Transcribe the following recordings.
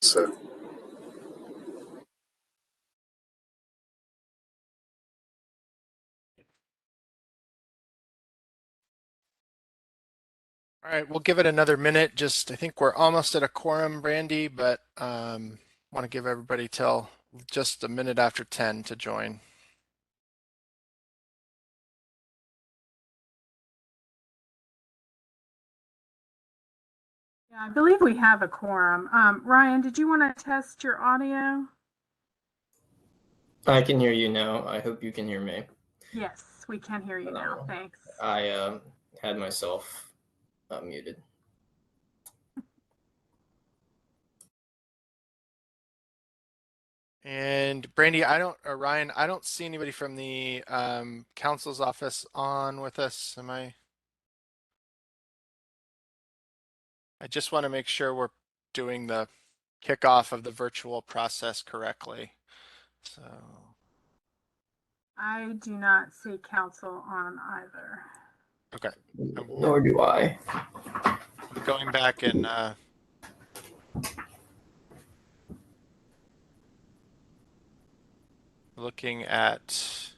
So. All right, we'll give it another minute. I think we're almost at a quorum, Brandy, but want to give everybody till just a minute after 10 to join. Yeah, I believe we have a quorum. Ryan, did you want to test your audio? I can hear you now. I hope you can hear me. Yes, we can hear you now. Thanks. I had myself muted. And Brandy, Ryan, I don't see anybody from the council's office on with us. I just want to make sure we're doing the kickoff of the virtual process correctly. So I do not see council on either. okay. Nor do I. I'm going back and looking at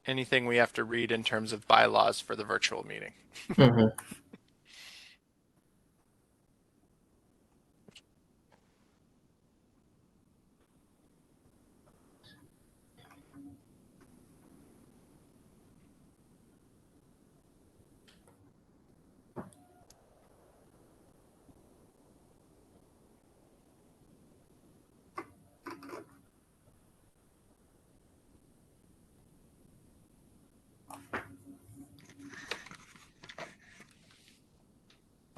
anything we have to read in terms of bylaws for the virtual meeting. Mm-hmm.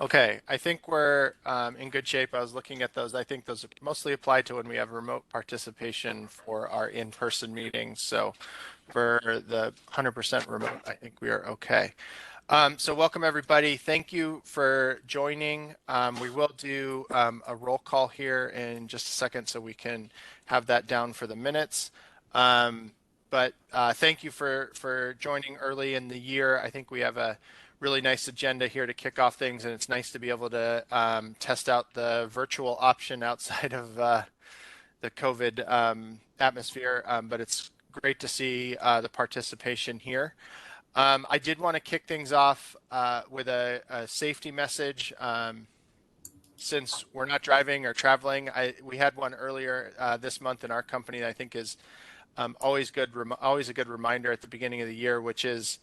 Okay, I think we're in good shape. I was looking at those. I think those mostly apply to when we have remote participation for our in-person meetings. So for the 100% remote, I think we are okay. So welcome everybody. Thank you for joining. We will do a roll call here in just a second so we can have that down for the minutes. But thank you for joining early in the year. I think we have a really nice agenda here to kick off things, and it's nice to be able to test out the virtual option outside of the COVID atmosphere, but it's great to see the participation here. I did want to kick things off with a safety message. Since we're not driving or traveling, we had one earlier this month in our company that I think is always a good reminder at the beginning of the year, which is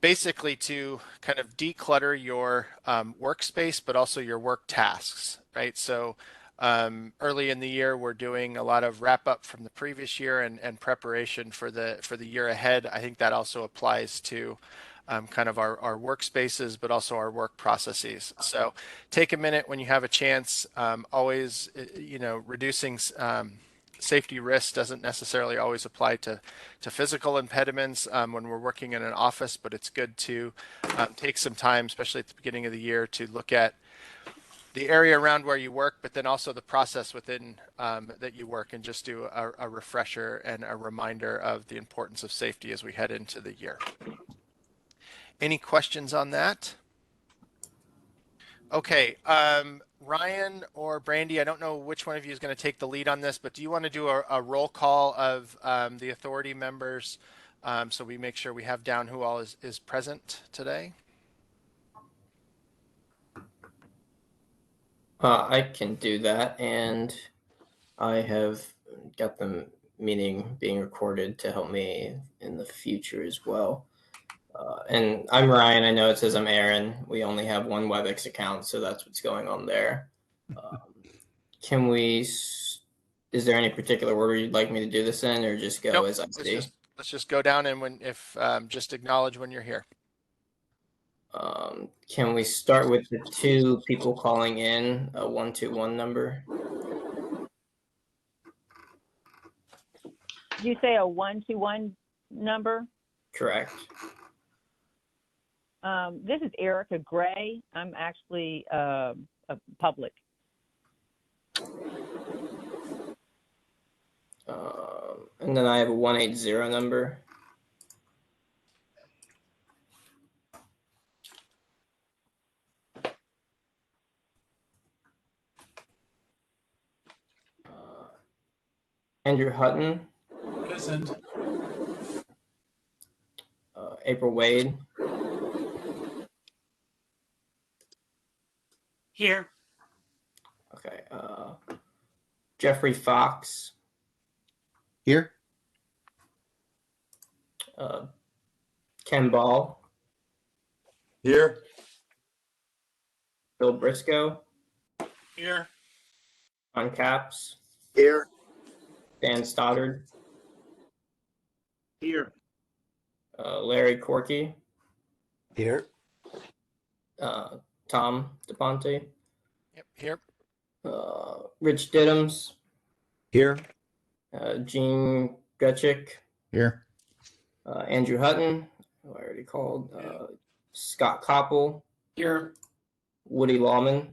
basically to kind of declutter your workspace, but also your work tasks, right? So early in the year, we're doing a lot of wrap up from the previous year and preparation for the year ahead. I think that also applies to kind of our workspaces, but also our work processes. So take a minute when you have a chance. Always, reducing safety risk doesn't necessarily always apply to physical impediments when we're working in an office, but it's good to take some time, especially at the beginning of the year, to look at the area around where you work, but then also the process within that you work, and just do a refresher and a reminder of the importance of safety as we head into the year. Any questions on that? Okay, Ryan or Brandy, I don't know which one of you is going to take the lead on this, but do you want to do a roll call of the authority members so we make sure we have down who all is present today? I can do that, and I have got the meeting being recorded to help me in the future as well. And I'm Ryan. I know it says I'm Aaron. We only have one WebEx account, so that's what's going on there. Is there any particular order you'd like me to do this in, or just go as I see? Let's just go down, and just acknowledge when you're here. Can we start with the two people calling in a 121 number? Did you say a 121 number? Correct. This is Erica Gray. I'm actually a public. And then I have a 180 number. Andrew Hutton, Present. April Wade, Here. okay, Jeffrey Fox, Here. Ken Ball, Here. Bill Briscoe, Here. John Capps, Here. Dan Stoddard, Here. Larry Corky, Here. Tom DePonte, Yep, here. Rich Diddums, Here. Gene Gutchick, Here. Andrew Hutton, who I already called, Scott Koppel, Here. Woody Lawman,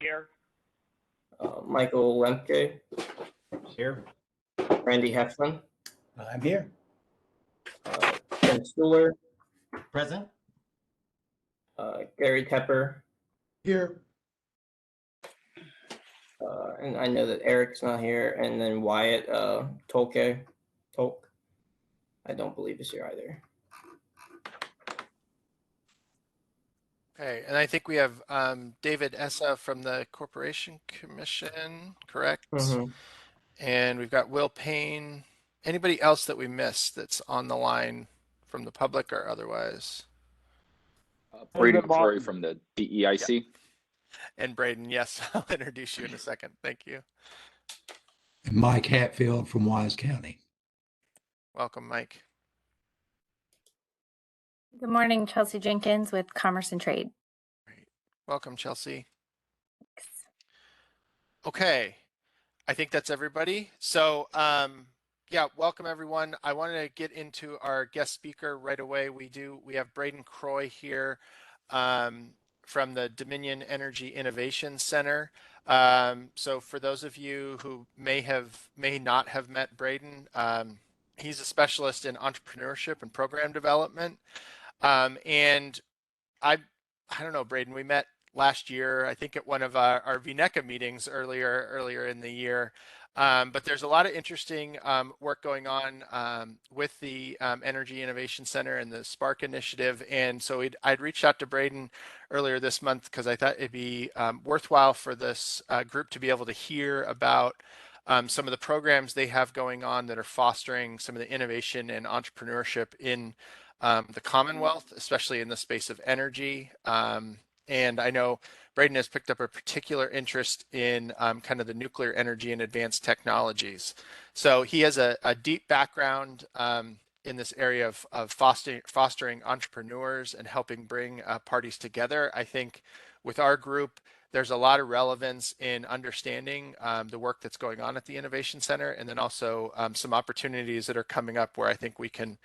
Here. Michael Lemke, Here. Randy Heflin, I'm here. Ken Stuhler, Present. Gary Tepper, Here. and I know that Eric's not here, and then Wyatt Tolk, I don't believe is here either. Okay, and I think we have David Essa from the Corporation Commission, correct? Mhm. And we've got Will Payne. Anybody else that we missed that's on the line from the public or otherwise? Braden Croy from the DEIC. And Braden, yes, I'll introduce you in a second. Thank you. And Mike Hatfield from Wise County. Welcome, Mike. Good morning, Chelsea Jenkins with Commerce and Trade. Great. Welcome, Chelsea. Okay, I think that's everybody. So, yeah, welcome everyone. I wanted to get into our guest speaker right away. We have Braden Croy here from the Dominion Energy Innovation Center. So for those of you who may not have met Braden, he's a specialist in entrepreneurship and program development. And I don't know, Braden, we met last year, I think at one of our VNECA meetings earlier in the year. But there's a lot of interesting work going on with the Energy Innovation Center and the Spark Initiative. And so I'd reached out to Braden earlier this month because I thought it'd be worthwhile for this group to be able to hear about some of the programs they have going on that are fostering some of the innovation and entrepreneurship in the Commonwealth, especially in the space of energy. And I know Braden has picked up a particular interest in kind of the nuclear energy and advanced technologies. So he has a deep background in this area of fostering entrepreneurs and helping bring parties together. I think with our group, there's a lot of relevance in understanding the work that's going on at the Innovation Center, and then also some opportunities that are coming up where I think we can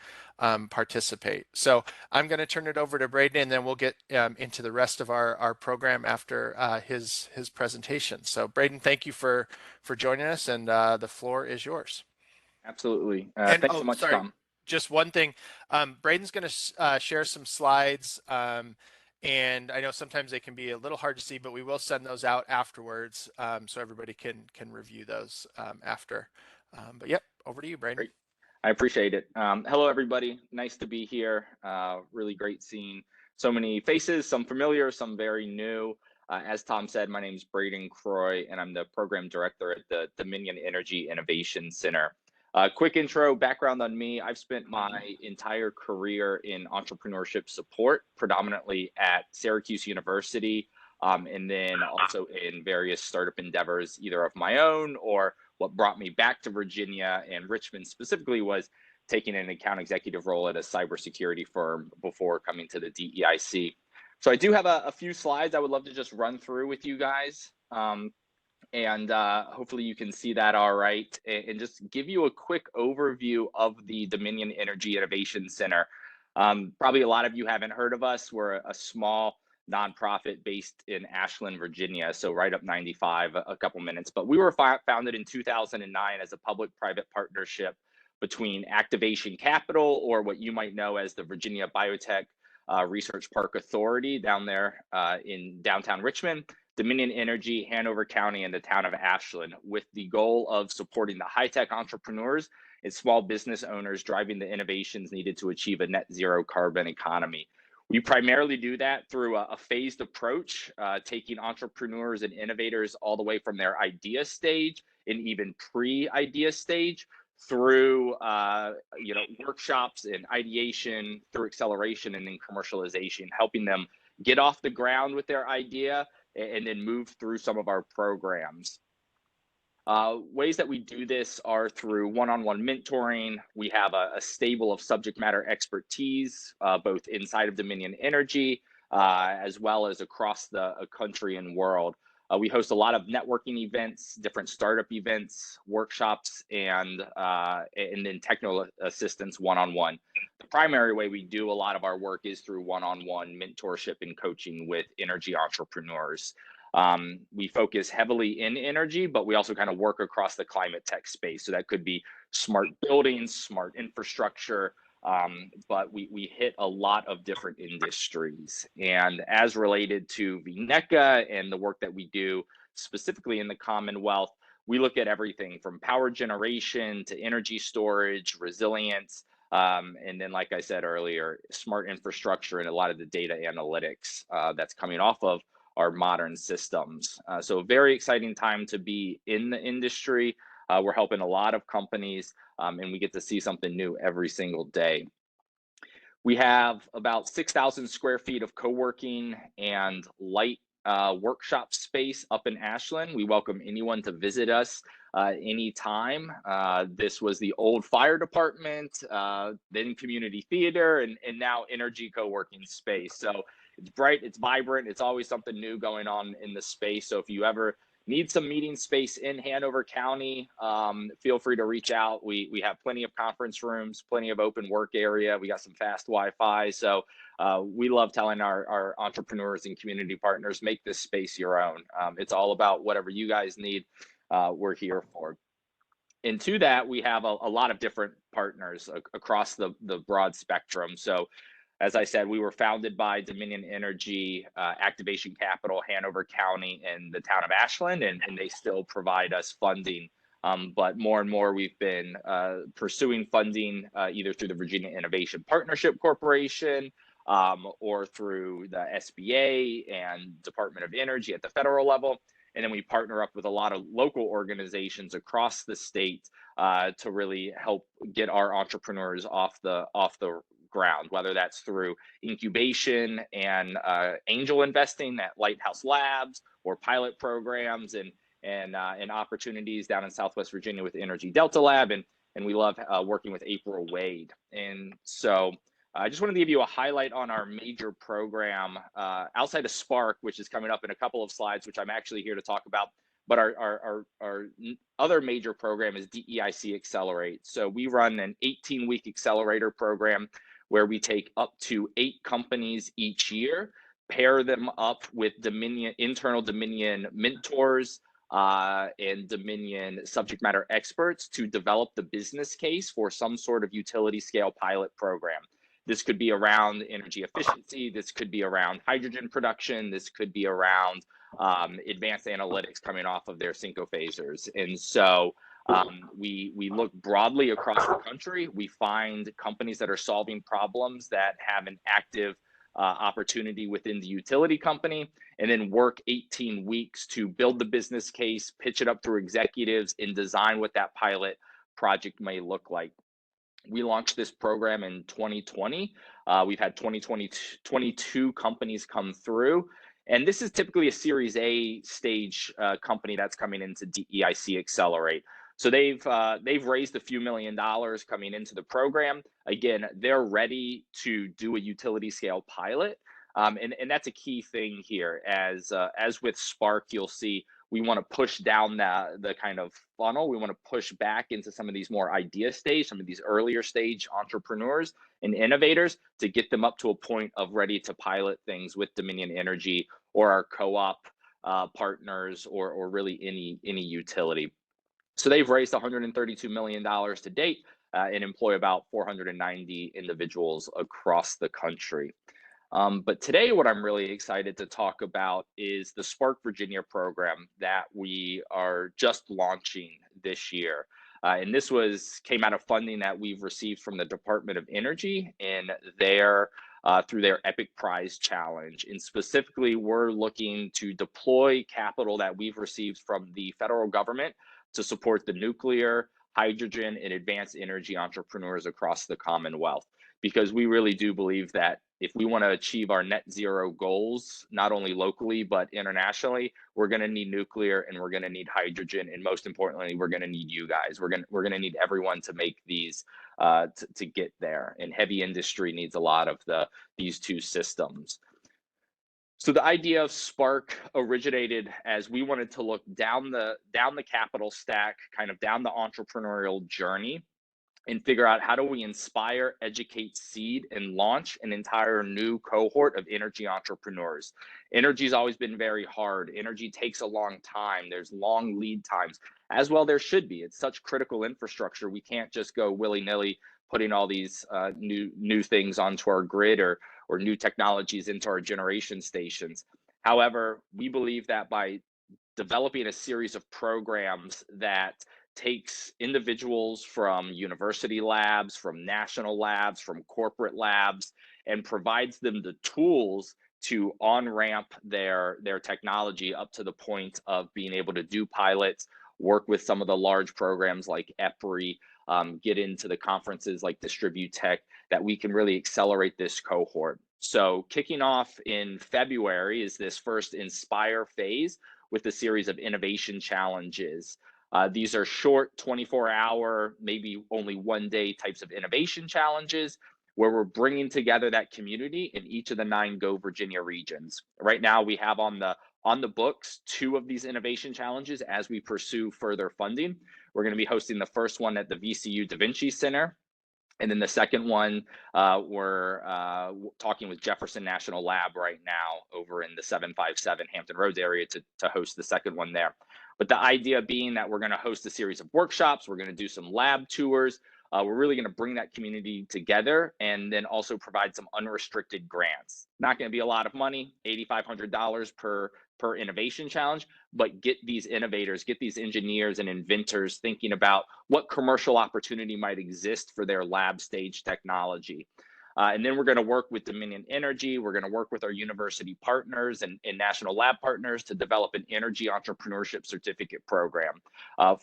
participate. So I'm going to turn it over to Braden, and then we'll get into the rest of our program after his presentation. So Braden, thank you for joining us, and the floor is yours. Absolutely. Thanks so much, sorry, Tom. just one thing. Braden's going to share some slides. And I know sometimes they can be a little hard to see, but we will send those out afterwards so everybody can review those after. But yep, over to you, Braden. Great. I appreciate it. Hello, everybody. Nice to be here. Really great seeing so many faces, some familiar, some very new. As Tom said, my name is Braden Croy, and I'm the program director at the Dominion Energy Innovation Center. Quick intro, background on me. I've spent my entire career in entrepreneurship support, predominantly at Syracuse University, and then also in various startup endeavors, either of my own or what brought me back to Virginia and Richmond specifically was taking an account executive role at a cybersecurity firm before coming to the DEIC. So I do have a few slides I would love to just run through with you guys. And hopefully you can see that all right, and just give you a quick overview of the Dominion Energy Innovation Center. Probably a lot of you haven't heard of us. We're a small nonprofit based in Ashland, Virginia, so right up 95, a couple minutes. But we were founded in 2009 as a public-private partnership between Activation Capital, or what you might know as the Virginia Biotech Research Park Authority down there in downtown Richmond, Dominion Energy, Hanover County, and the town of Ashland, with the goal of supporting the high-tech entrepreneurs and small business owners driving the innovations needed to achieve a net zero carbon economy. We primarily do that through a phased approach, taking entrepreneurs and innovators all the way from their idea stage and even pre-idea stage through workshops and ideation, through acceleration, and then commercialization, helping them get off the ground with their idea and then move through some of our programs. Ways that we do this are through one-on-one mentoring. We have a stable of subject matter expertise, both inside of Dominion Energy, as well as across the country and world. We host a lot of networking events, different startup events, workshops, and then technical assistance one-on-one. The primary way we do a lot of our work is through one-on-one mentorship and coaching with energy entrepreneurs. We focus heavily in energy, but we also kind of work across the climate tech space. So that could be smart buildings, smart infrastructure, but we hit a lot of different industries. And as related to VNECA and the work that we do specifically in the Commonwealth, we look at everything from power generation to energy storage, resilience, and then, like I said earlier, smart infrastructure and a lot of the data analytics that's coming off of our modern systems. So a very exciting time to be in the industry. We're helping a lot of companies, and we get to see something new every single day. We have about 6,000 square feet of co-working and light workshop space up in Ashland. We welcome anyone to visit us anytime. This was the old fire department, then community theater, and now energy co-working space. So it's bright, it's vibrant, it's always something new going on in the space. So if you ever need some meeting space in Hanover County, feel free to reach out. We have plenty of conference rooms, plenty of open work area. We got some fast Wi-Fi. So we love telling our entrepreneurs and community partners, make this space your own. It's all about whatever you guys need, we're here for. And to that, we have a lot of different partners across the broad spectrum. So as I said, we were founded by Dominion Energy, Activation Capital, Hanover County, and the town of Ashland, and they still provide us funding. But more and more, we've been pursuing funding either through the Virginia Innovation Partnership Corporation or through the SBA and Department of Energy at the federal level. And then we partner up with a lot of local organizations across the state to really help get our entrepreneurs off the ground, whether that's through incubation and angel investing at Lighthouse Labs, or pilot programs and opportunities down in Southwest Virginia with Energy Delta Lab, and we love working with April Wade. And so I just wanted to give you a highlight on our major program outside of Spark, which is coming up in a couple of slides, which I'm actually here to talk about. But our other major program is DEIC Accelerate. So we run an 18-week accelerator program where we take up to 8 companies each year, pair them up with internal Dominion mentors and Dominion subject matter experts to develop the business case for some sort of utility scale pilot program. This could be around energy efficiency. This could be around hydrogen production. This could be around advanced analytics coming off of their Synco phasers. And so we look broadly across the country. We find companies that are solving problems that have an active opportunity within the utility company, and then work 18 weeks to build the business case, pitch it up through executives, and design what that pilot project may look like. We launched this program in 2020. We've had 22 companies come through. And this is typically a Series A stage company that's coming into DEIC Accelerate. So they've raised a few $1 million coming into the program. Again, they're ready to do a utility scale pilot. And that's a key thing here. As with Spark, you'll see we want to push down the kind of funnel. We want to push back into some of these more idea stage, some of these earlier stage entrepreneurs and innovators to get them up to a point of ready to pilot things with Dominion Energy or our co-op partners or really any utility. So they've raised $132 million to date and employ about 490 individuals across the country. But today, what I'm really excited to talk about is the Spark Virginia program that we are just launching this year. And this came out of funding that we've received from the Department of Energy in through their Epic Prize Challenge. And specifically, we're looking to deploy capital that we've received from the federal government to support the nuclear, hydrogen, and advanced energy entrepreneurs across the Commonwealth. Because we really do believe that if we want to achieve our net zero goals, not only locally, but internationally, we're going to need nuclear and we're going to need hydrogen. And most importantly, we're going to need you guys. We're going to need everyone to make these to get there. And heavy industry needs a lot of these two systems. So the idea of Spark originated as we wanted to look down the capital stack, kind of down the entrepreneurial journey, and figure out how do we inspire, educate, seed, and launch an entire new cohort of energy entrepreneurs. Energy's always been very hard. Energy takes a long time. There's long lead times. As well, there should be. It's such critical infrastructure. We can't just go willy-nilly putting all these new things onto our grid or new technologies into our generation stations. However, we believe that by developing a series of programs that takes individuals from university labs, from national labs, from corporate labs, and provides them the tools to on-ramp their technology up to the point of being able to do pilots, work with some of the large programs like EPRI, get into the conferences like Distribute Tech, that we can really accelerate this cohort. So kicking off in February is this first Inspire phase with a series of innovation challenges. These are short 24-hour, maybe only one day types of innovation challenges where we're bringing together that community in each of the 9 Go Virginia regions. Right now, we have on the books 2 of these innovation challenges as we pursue further funding. We're going to be hosting the first one at the VCU Da Vinci Center. And then the second one, we're talking with Jefferson National Lab right now over in the 757 Hampton Roads area to host the second one there. But the idea being that we're going to host a series of workshops, we're going to do some lab tours. We're really going to bring that community together and then also provide some unrestricted grants. Not going to be a lot of money, $8,500 per innovation challenge, but get these innovators, get these engineers and inventors thinking about what commercial opportunity might exist for their lab stage technology. And then we're going to work with Dominion Energy. We're going to work with our university partners and national lab partners to develop an energy entrepreneurship certificate program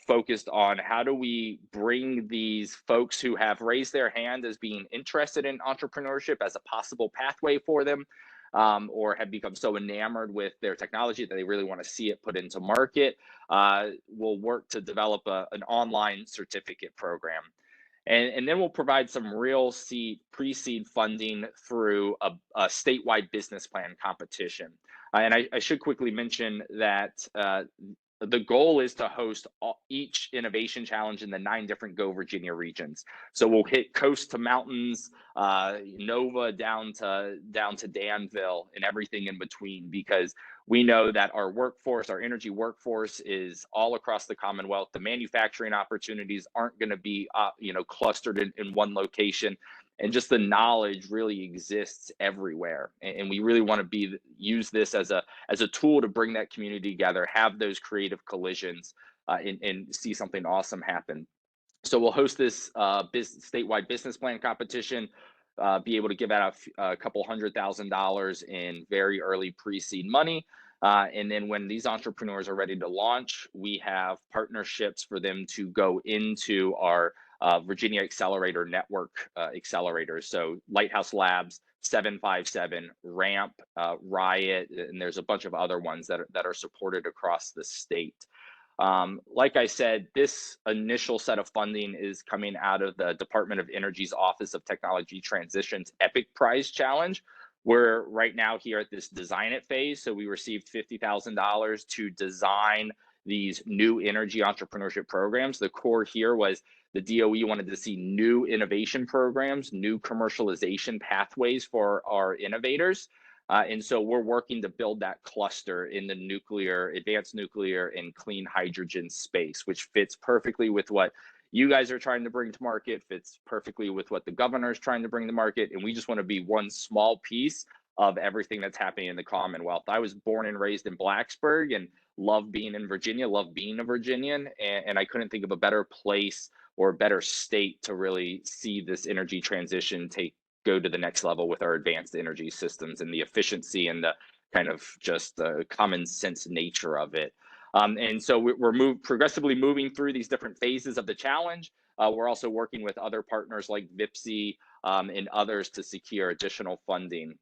focused on how do we bring these folks who have raised their hand as being interested in entrepreneurship as a possible pathway for them, or have become so enamored with their technology that they really want to see it put into market. We'll work to develop an online certificate program. And then we'll provide some real pre-seed funding through a statewide business plan competition. And I should quickly mention that the goal is to host each innovation challenge in the 9 different Go Virginia regions. So we'll hit coast to mountains, Nova down to Danville, and everything in between, because we know that our workforce, our energy workforce, is all across the Commonwealth. The manufacturing opportunities aren't going to be clustered in one location. And just the knowledge really exists everywhere, and we really want to use this as a tool to bring that community together, have those creative collisions, and see something awesome happen. So we'll host this statewide business plan competition, be able to give out a couple $100,000 in very early pre-seed money. And then when these entrepreneurs are ready to launch, we have partnerships for them to go into our Virginia Accelerator Network accelerators. So Lighthouse Labs, 757, RAMP, Riot, and there's a bunch of other ones that are supported across the state. Like I said, this initial set of funding is coming out of the Department of Energy's Office of Technology Transition's Epic Prize Challenge. We're right now here at this design it phase. So we received $50,000 to design these new energy entrepreneurship programs. The core here was the DOE wanted to see new innovation programs, new commercialization pathways for our innovators. And so we're working to build that cluster in the nuclear, advanced nuclear, and clean hydrogen space, which fits perfectly with what you guys are trying to bring to market, fits perfectly with what the governor is trying to bring to market. And we just want to be one small piece of everything that's happening in the Commonwealth. I was born and raised in Blacksburg and love being in Virginia, love being a Virginian, and I couldn't think of a better place or a better state to really see this energy transition go to the next level with our advanced energy systems and the efficiency and the kind of just the common sense nature of it. And so we're progressively moving through these different phases of the challenge. We're also working with other partners like VIPSI and others to secure additional funding.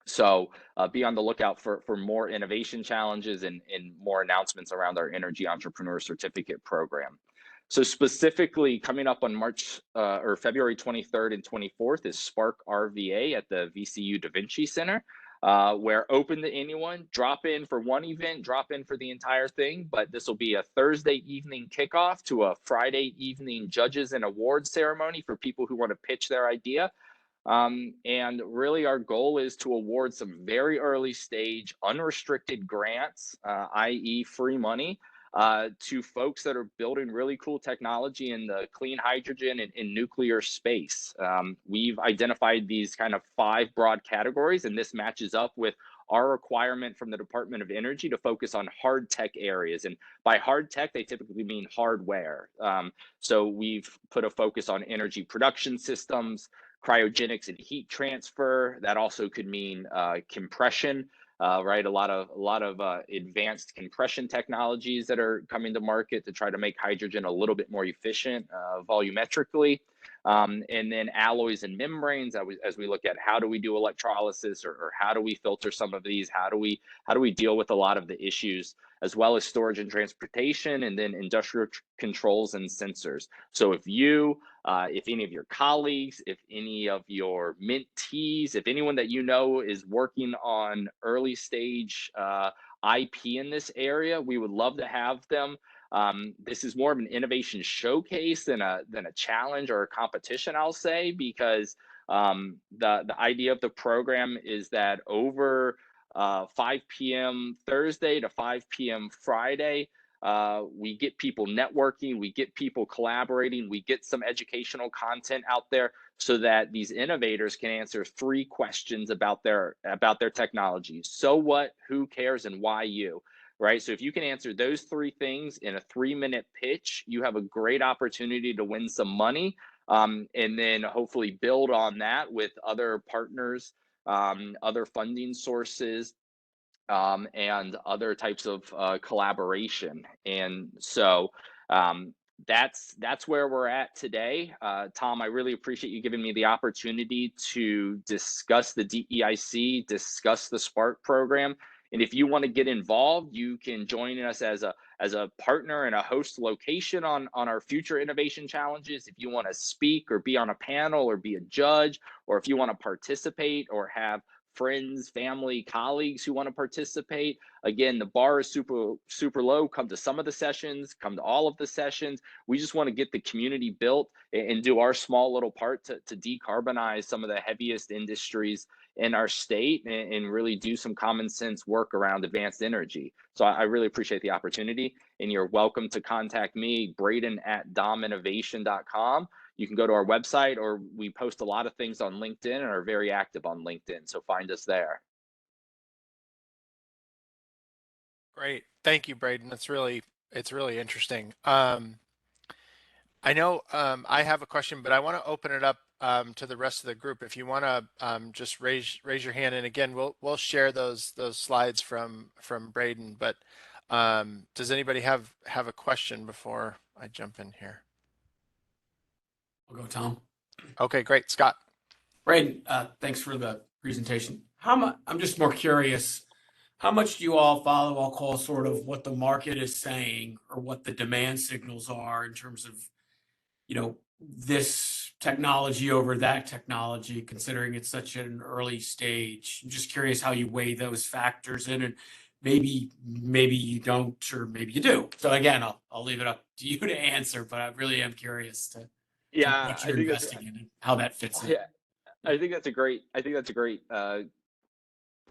So be on the lookout for more innovation challenges and more announcements around our Energy Entrepreneur Certificate program. So specifically coming up on February 23rd and 24th is Spark RVA at the VCU Da Vinci Center, where open to anyone, drop in for one event, drop in for the entire thing, but this will be a Thursday evening kickoff to a Friday evening judges and awards ceremony for people who want to pitch their idea. And really our goal is to award some very early stage unrestricted grants, i.e. free money, to folks that are building really cool technology in the clean hydrogen and nuclear space. We've identified these kind of 5 broad categories, and this matches up with our requirement from the Department of Energy to focus on hard tech areas. And by hard tech, they typically mean hardware. So we've put a focus on energy production systems, cryogenics and heat transfer. That also could mean compression, right? A lot of advanced compression technologies that are coming to market to try to make hydrogen a little bit more efficient volumetrically. And then alloys and membranes as we look at how do we do electrolysis or how do we filter some of these, how do we deal with a lot of the issues, as well as storage and transportation, and then industrial controls and sensors. So if any of your colleagues, if any of your mentees, if anyone that you know is working on early stage IP in this area, we would love to have them. This is more of an innovation showcase than a challenge or a competition, I'll say, because the idea of the program is that over 5 p.m. Thursday to 5 p.m. Friday, we get people networking, we get people collaborating, we get some educational content out there so that these innovators can answer 3 questions about their technology. So what, who cares, and why you? Right? So if you can answer those 3 things in a 3-minute pitch, you have a great opportunity to win some money, and then hopefully build on that with other partners, other funding sources, and other types of collaboration. And so that's where we're at today. Tom, I really appreciate you giving me the opportunity to discuss the DEIC, discuss the Spark program. And if you want to get involved, you can join us as a partner and a host location on our future innovation challenges. If you want to speak or be on a panel or be a judge, or if you want to participate or have friends, family, colleagues who want to participate. Again, the bar is super low. Come to some of the sessions, come to all of the sessions. We just want to get the community built and do our small little part to decarbonize some of the heaviest industries in our state and really do some common sense work around advanced energy. So I really appreciate the opportunity, and you're welcome to contact me, Braden@dominnovation.com. You can go to our website, or we post a lot of things on LinkedIn and are very active on LinkedIn. So find us there. Great. Thank you, Braden. It's really interesting. I know I have a question, but I want to open it up to the rest of the group. If you want to just raise your hand, and again, we'll share those slides from Braden. But does anybody have a question before I jump in here? I'll go, Tom. Okay, great. Scott. Braden, thanks for the presentation. I'm just more curious, how much do you all follow, I'll call sort of what the market is saying or what the demand signals are in terms of, this technology over that technology, considering it's such an early stage? I'm just curious how you weigh those factors in, and maybe you don't, or maybe you do. So again, I'll leave it up to you to answer, but I really am curious to what you're investing in and how that fits in. Yeah, I think that's a great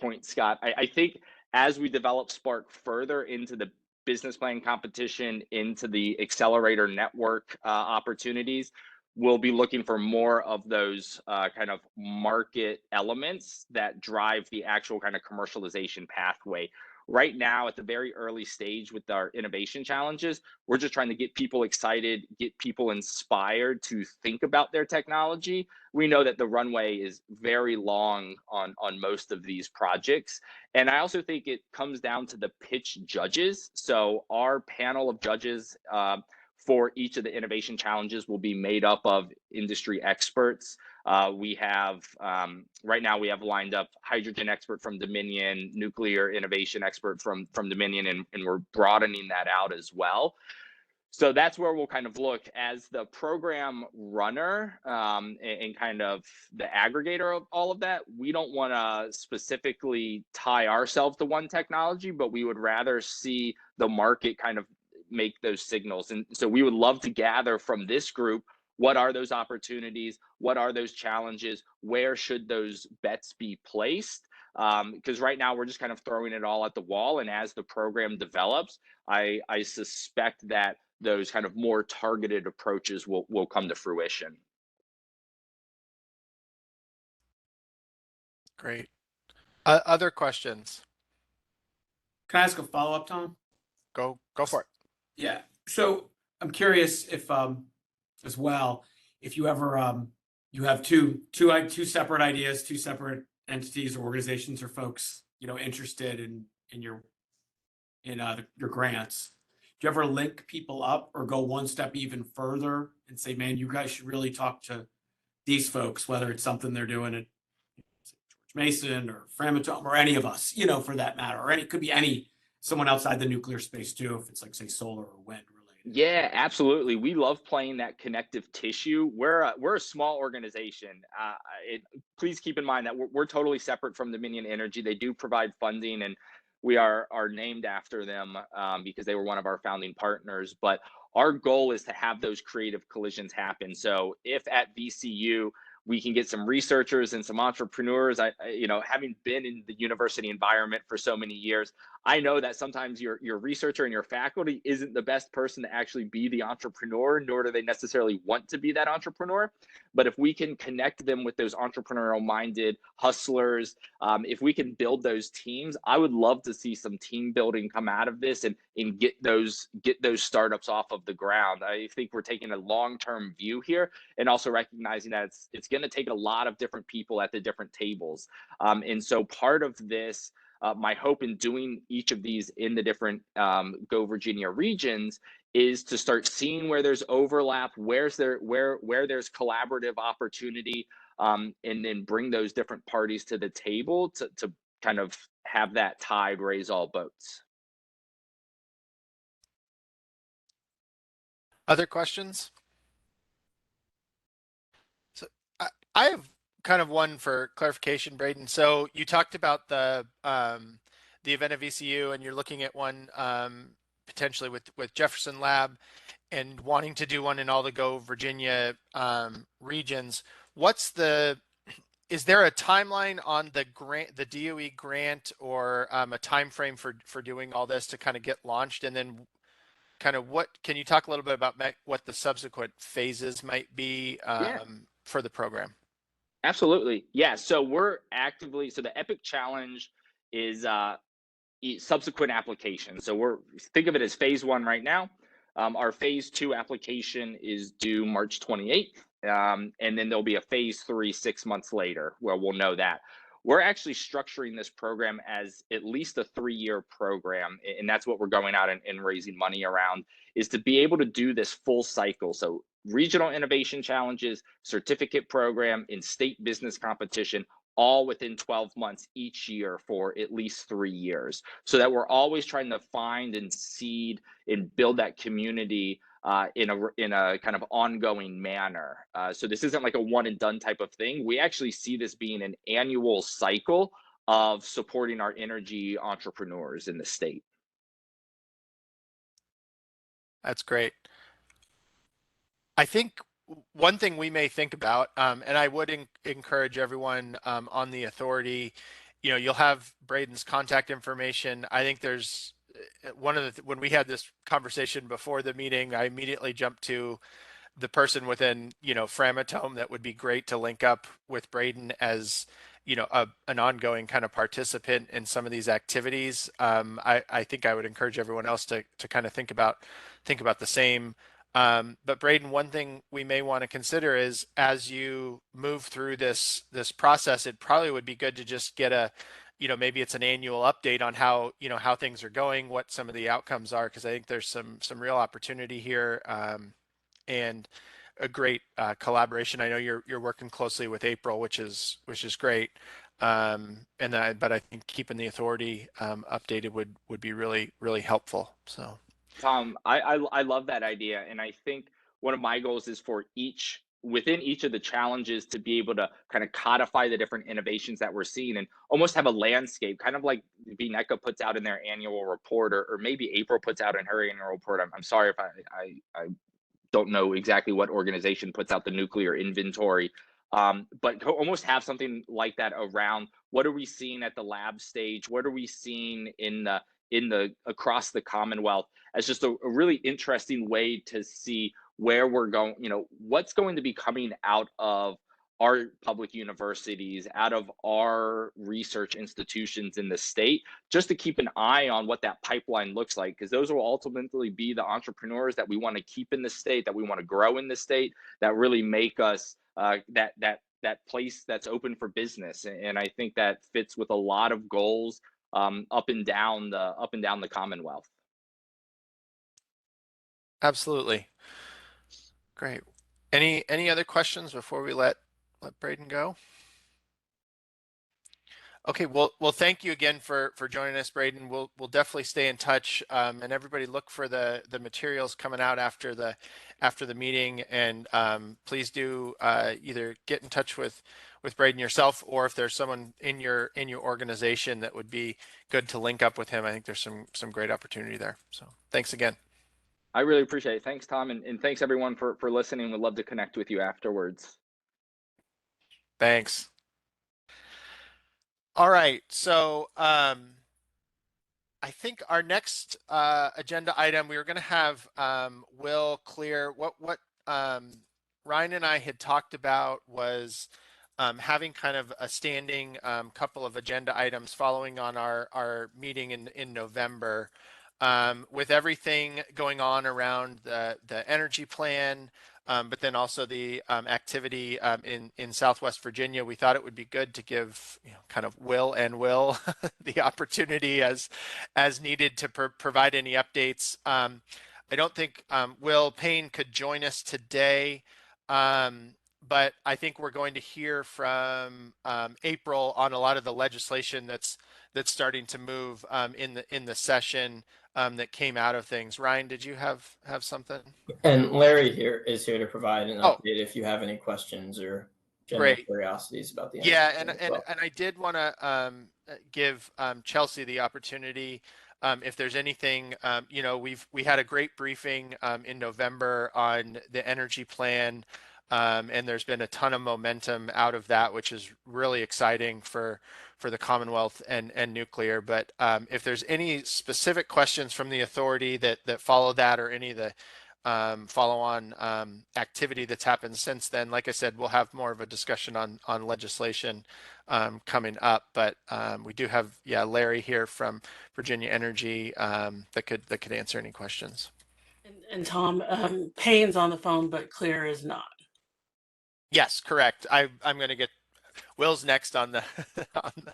point, Scott. I think as we develop Spark further into the business plan competition, into the accelerator network opportunities, we'll be looking for more of those kind of market elements that drive the actual kind of commercialization pathway. Right now, at the very early stage with our innovation challenges, we're just trying to get people excited, get people inspired to think about their technology. We know that the runway is very long on most of these projects. And I also think it comes down to the pitch judges. So our panel of judges for each of the innovation challenges will be made up of industry experts. We have, right now we have lined up hydrogen expert from Dominion, nuclear innovation expert from Dominion, and we're broadening that out as well. So that's where we'll kind of look as the program runner and kind of the aggregator of all of that. We don't want to specifically tie ourselves to one technology, but we would rather see the market kind of make those signals. And so we would love to gather from this group, what are those opportunities? What are those challenges? Where should those bets be placed? Because right now we're just kind of throwing it all at the wall. And as the program develops, I suspect that those kind of more targeted approaches will come to fruition. Great. Other questions? Can I ask a follow-up, Tom? Go for it. Yeah. So I'm curious if, as well, if you ever, you have two separate ideas, two separate entities or organizations or folks, interested in your grants. Do you ever link people up or go one step even further and say, man, you guys should really talk to these folks, whether it's something they're doing at George Mason or Framatome or any of us, for that matter, or it could be someone outside the nuclear space too, if it's like, say, solar or wind related. Yeah, absolutely. We love playing that connective tissue. We're a small organization. Please keep in mind that we're totally separate from Dominion Energy. They do provide funding, and we are named after them because they were one of our founding partners. But our goal is to have those creative collisions happen. So if at VCU we can get some researchers and some entrepreneurs, having been in the university environment for so many years, I know that sometimes your researcher and your faculty isn't the best person to actually be the entrepreneur, nor do they necessarily want to be that entrepreneur. But if we can connect them with those entrepreneurial minded hustlers, if we can build those teams, I would love to see some team building come out of this and get those startups off of the ground. I think we're taking a long-term view here and also recognizing that it's going to take a lot of different people at the different tables. And so part of this, my hope in doing each of these in the different Go Virginia regions is to start seeing where there's overlap, where there's collaborative opportunity, and then bring those different parties to the table to kind of have that tide raise all boats. Other questions? So I have kind of one for clarification, Braden. So you talked about the event at VCU, and you're looking at one potentially with Jefferson Lab, and wanting to do one in all the Go Virginia regions. Is there a timeline on the grant, the DOE grant, or a time frame for doing all this to kind of get launched? And then kind of can you talk a little bit about what the subsequent phases might be for the program? Absolutely. Yeah. So the EPIC challenge is subsequent application. So think of it as phase 1 right now. Our phase 2 application is due March 28th. And then there'll be a phase 3 6 months later where we'll know that. We're actually structuring this program as at least a 3-year program. And that's what we're going out and raising money around, is to be able to do this full cycle. So regional innovation challenges, certificate program, and state business competition, all within 12 months each year for at least 3 years, so that we're always trying to find and seed and build that community in a kind of ongoing manner. So this isn't like a one and done type of thing. We actually see this being an annual cycle of supporting our energy entrepreneurs in the state. That's great. I think one thing we may think about, and I would encourage everyone on the authority, you'll have Braden's contact information. I think there's when we had this conversation before the meeting, I immediately jumped to the person within, Framatome that would be great to link up with Braden as, an ongoing kind of participant in some of these activities. I think I would encourage everyone else to kind of think about the same. But Braden, one thing we may want to consider is as you move through this process, it probably would be good to just get a, maybe it's an annual update on how, how things are going, what some of the outcomes are, because I think there's some real opportunity here, and a great collaboration. I know you're working closely with April, which is great. But I think keeping the authority updated would be really helpful. So. Tom, I love that idea, and I think one of my goals is for within each of the challenges to be able to kind of codify the different innovations that we're seeing and almost have a landscape, kind of like VNECA puts out in their annual report, or maybe April puts out in her annual report. I'm sorry if I don't know exactly what organization puts out the nuclear inventory, but to almost have something like that around what are we seeing at the lab stage, what are we seeing in the across the Commonwealth, as just a really interesting way to see where we're going, what's going to be coming out of our public universities, out of our research institutions in the state, just to keep an eye on what that pipeline looks like, because those will ultimately be the entrepreneurs that we want to keep in the state, that we want to grow in the state, that really make us that place that's open for business. And I think that fits with a lot of goals up and down the Commonwealth. Absolutely. Great. Any other questions before we let Braden go? Okay, well, thank you again for joining us, Braden. We'll definitely stay in touch, and everybody look for the materials coming out after the meeting, and please do either get in touch with Braden yourself, or if there's someone in your organization that would be good to link up with him. I think there's some great opportunity there. So thanks again. I really appreciate it. Thanks, Tom, and thanks everyone for listening. We'd love to connect with you afterwards. Thanks. All right, so I think our next agenda item, we were going to have Will clear what Ryan and I had talked about was having kind of a standing couple of agenda items following on our meeting in November. With everything going on around the energy plan, but then also the activity in Southwest Virginia, we thought it would be good to give kind of Will the opportunity as needed to provide any updates. I don't think Will Payne could join us today, but I think we're going to hear from April on a lot of the legislation that's starting to move in the session that came out of things. Ryan, did you have something? And Larry is here to provide an Oh, update if you have any questions or general great. curiosities about the Yeah, energy and as well. I did want to give Chelsea the opportunity, if there's anything, we had a great briefing in November on the energy plan, and there's been a ton of momentum out of that, which is really exciting for the Commonwealth and nuclear. But if there's any specific questions from the authority that follow that, or any of the follow-on activity that's happened since then, like I said, we'll have more of a discussion on legislation coming up. But we do have Larry here from Virginia Energy that could answer any questions. And Tom, Payne's on the phone, but Clear is not. Yes, correct. I'm going to get Will's next on the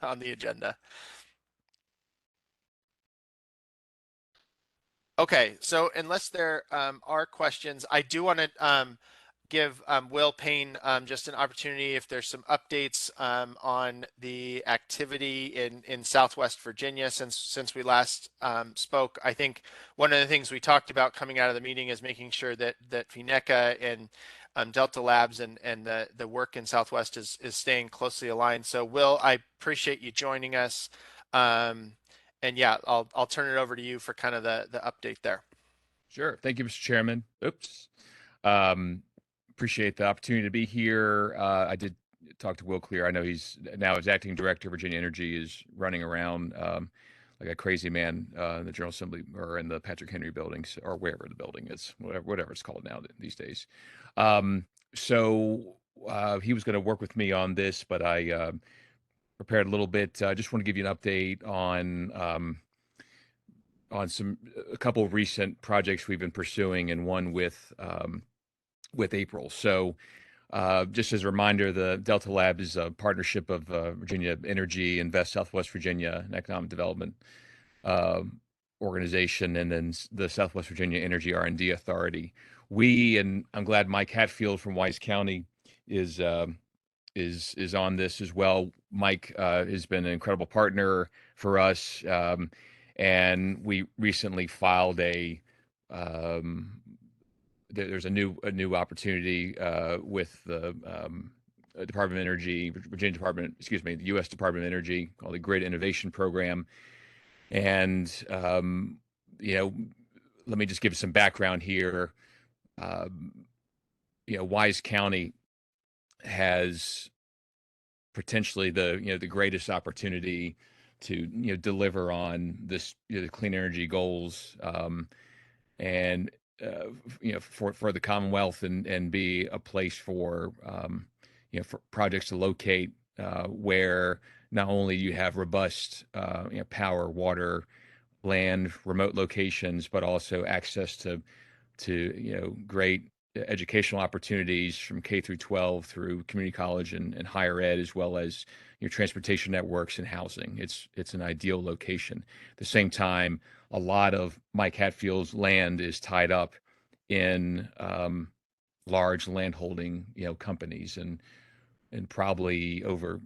on the agenda. Okay, so unless there are questions, I do want to give Will Payne just an opportunity if there's some updates on the activity in Southwest Virginia since we last spoke. I think one of the things we talked about coming out of the meeting is making sure that VNECA and Delta Labs and the work in Southwest is staying closely aligned. So Will, I appreciate you joining us. And yeah, I'll turn it over to you for kind of the update there. Sure. Thank you, Mr. Chairman. Oops. Appreciate the opportunity to be here. I did talk to Will Clear. I know he's now as acting director of Virginia Energy, is running around like a crazy man in the General Assembly or in the Patrick Henry buildings or wherever the building is, whatever it's called now these days. So he was going to work with me on this, but I prepared a little bit. I just want to give you an update on a couple of recent projects we've been pursuing, and one with April. So just as a reminder, the Delta Lab is a partnership of Virginia Energy, Invest Southwest Virginia, an economic development organization, and then the Southwest Virginia Energy R&D Authority. And I'm glad Mike Hatfield from Wise County is on this as well. Mike has been an incredible partner for us, and we recently filed there's a new opportunity with the Department of Energy, Virginia Department, excuse me, the U.S. Department of Energy, called the Grid Innovation Program. And let me just give some background here. Wise County has potentially the greatest opportunity to deliver on this the clean energy goals, and for the Commonwealth, and be a place for for projects to locate where not only you have robust power, water, land, remote locations, but also access to great educational opportunities from K through 12 through community college and higher ed, as well as transportation networks and housing. It's an ideal location. At the same time, a lot of Mike Hatfield's land is tied up in large landholding companies, and probably over,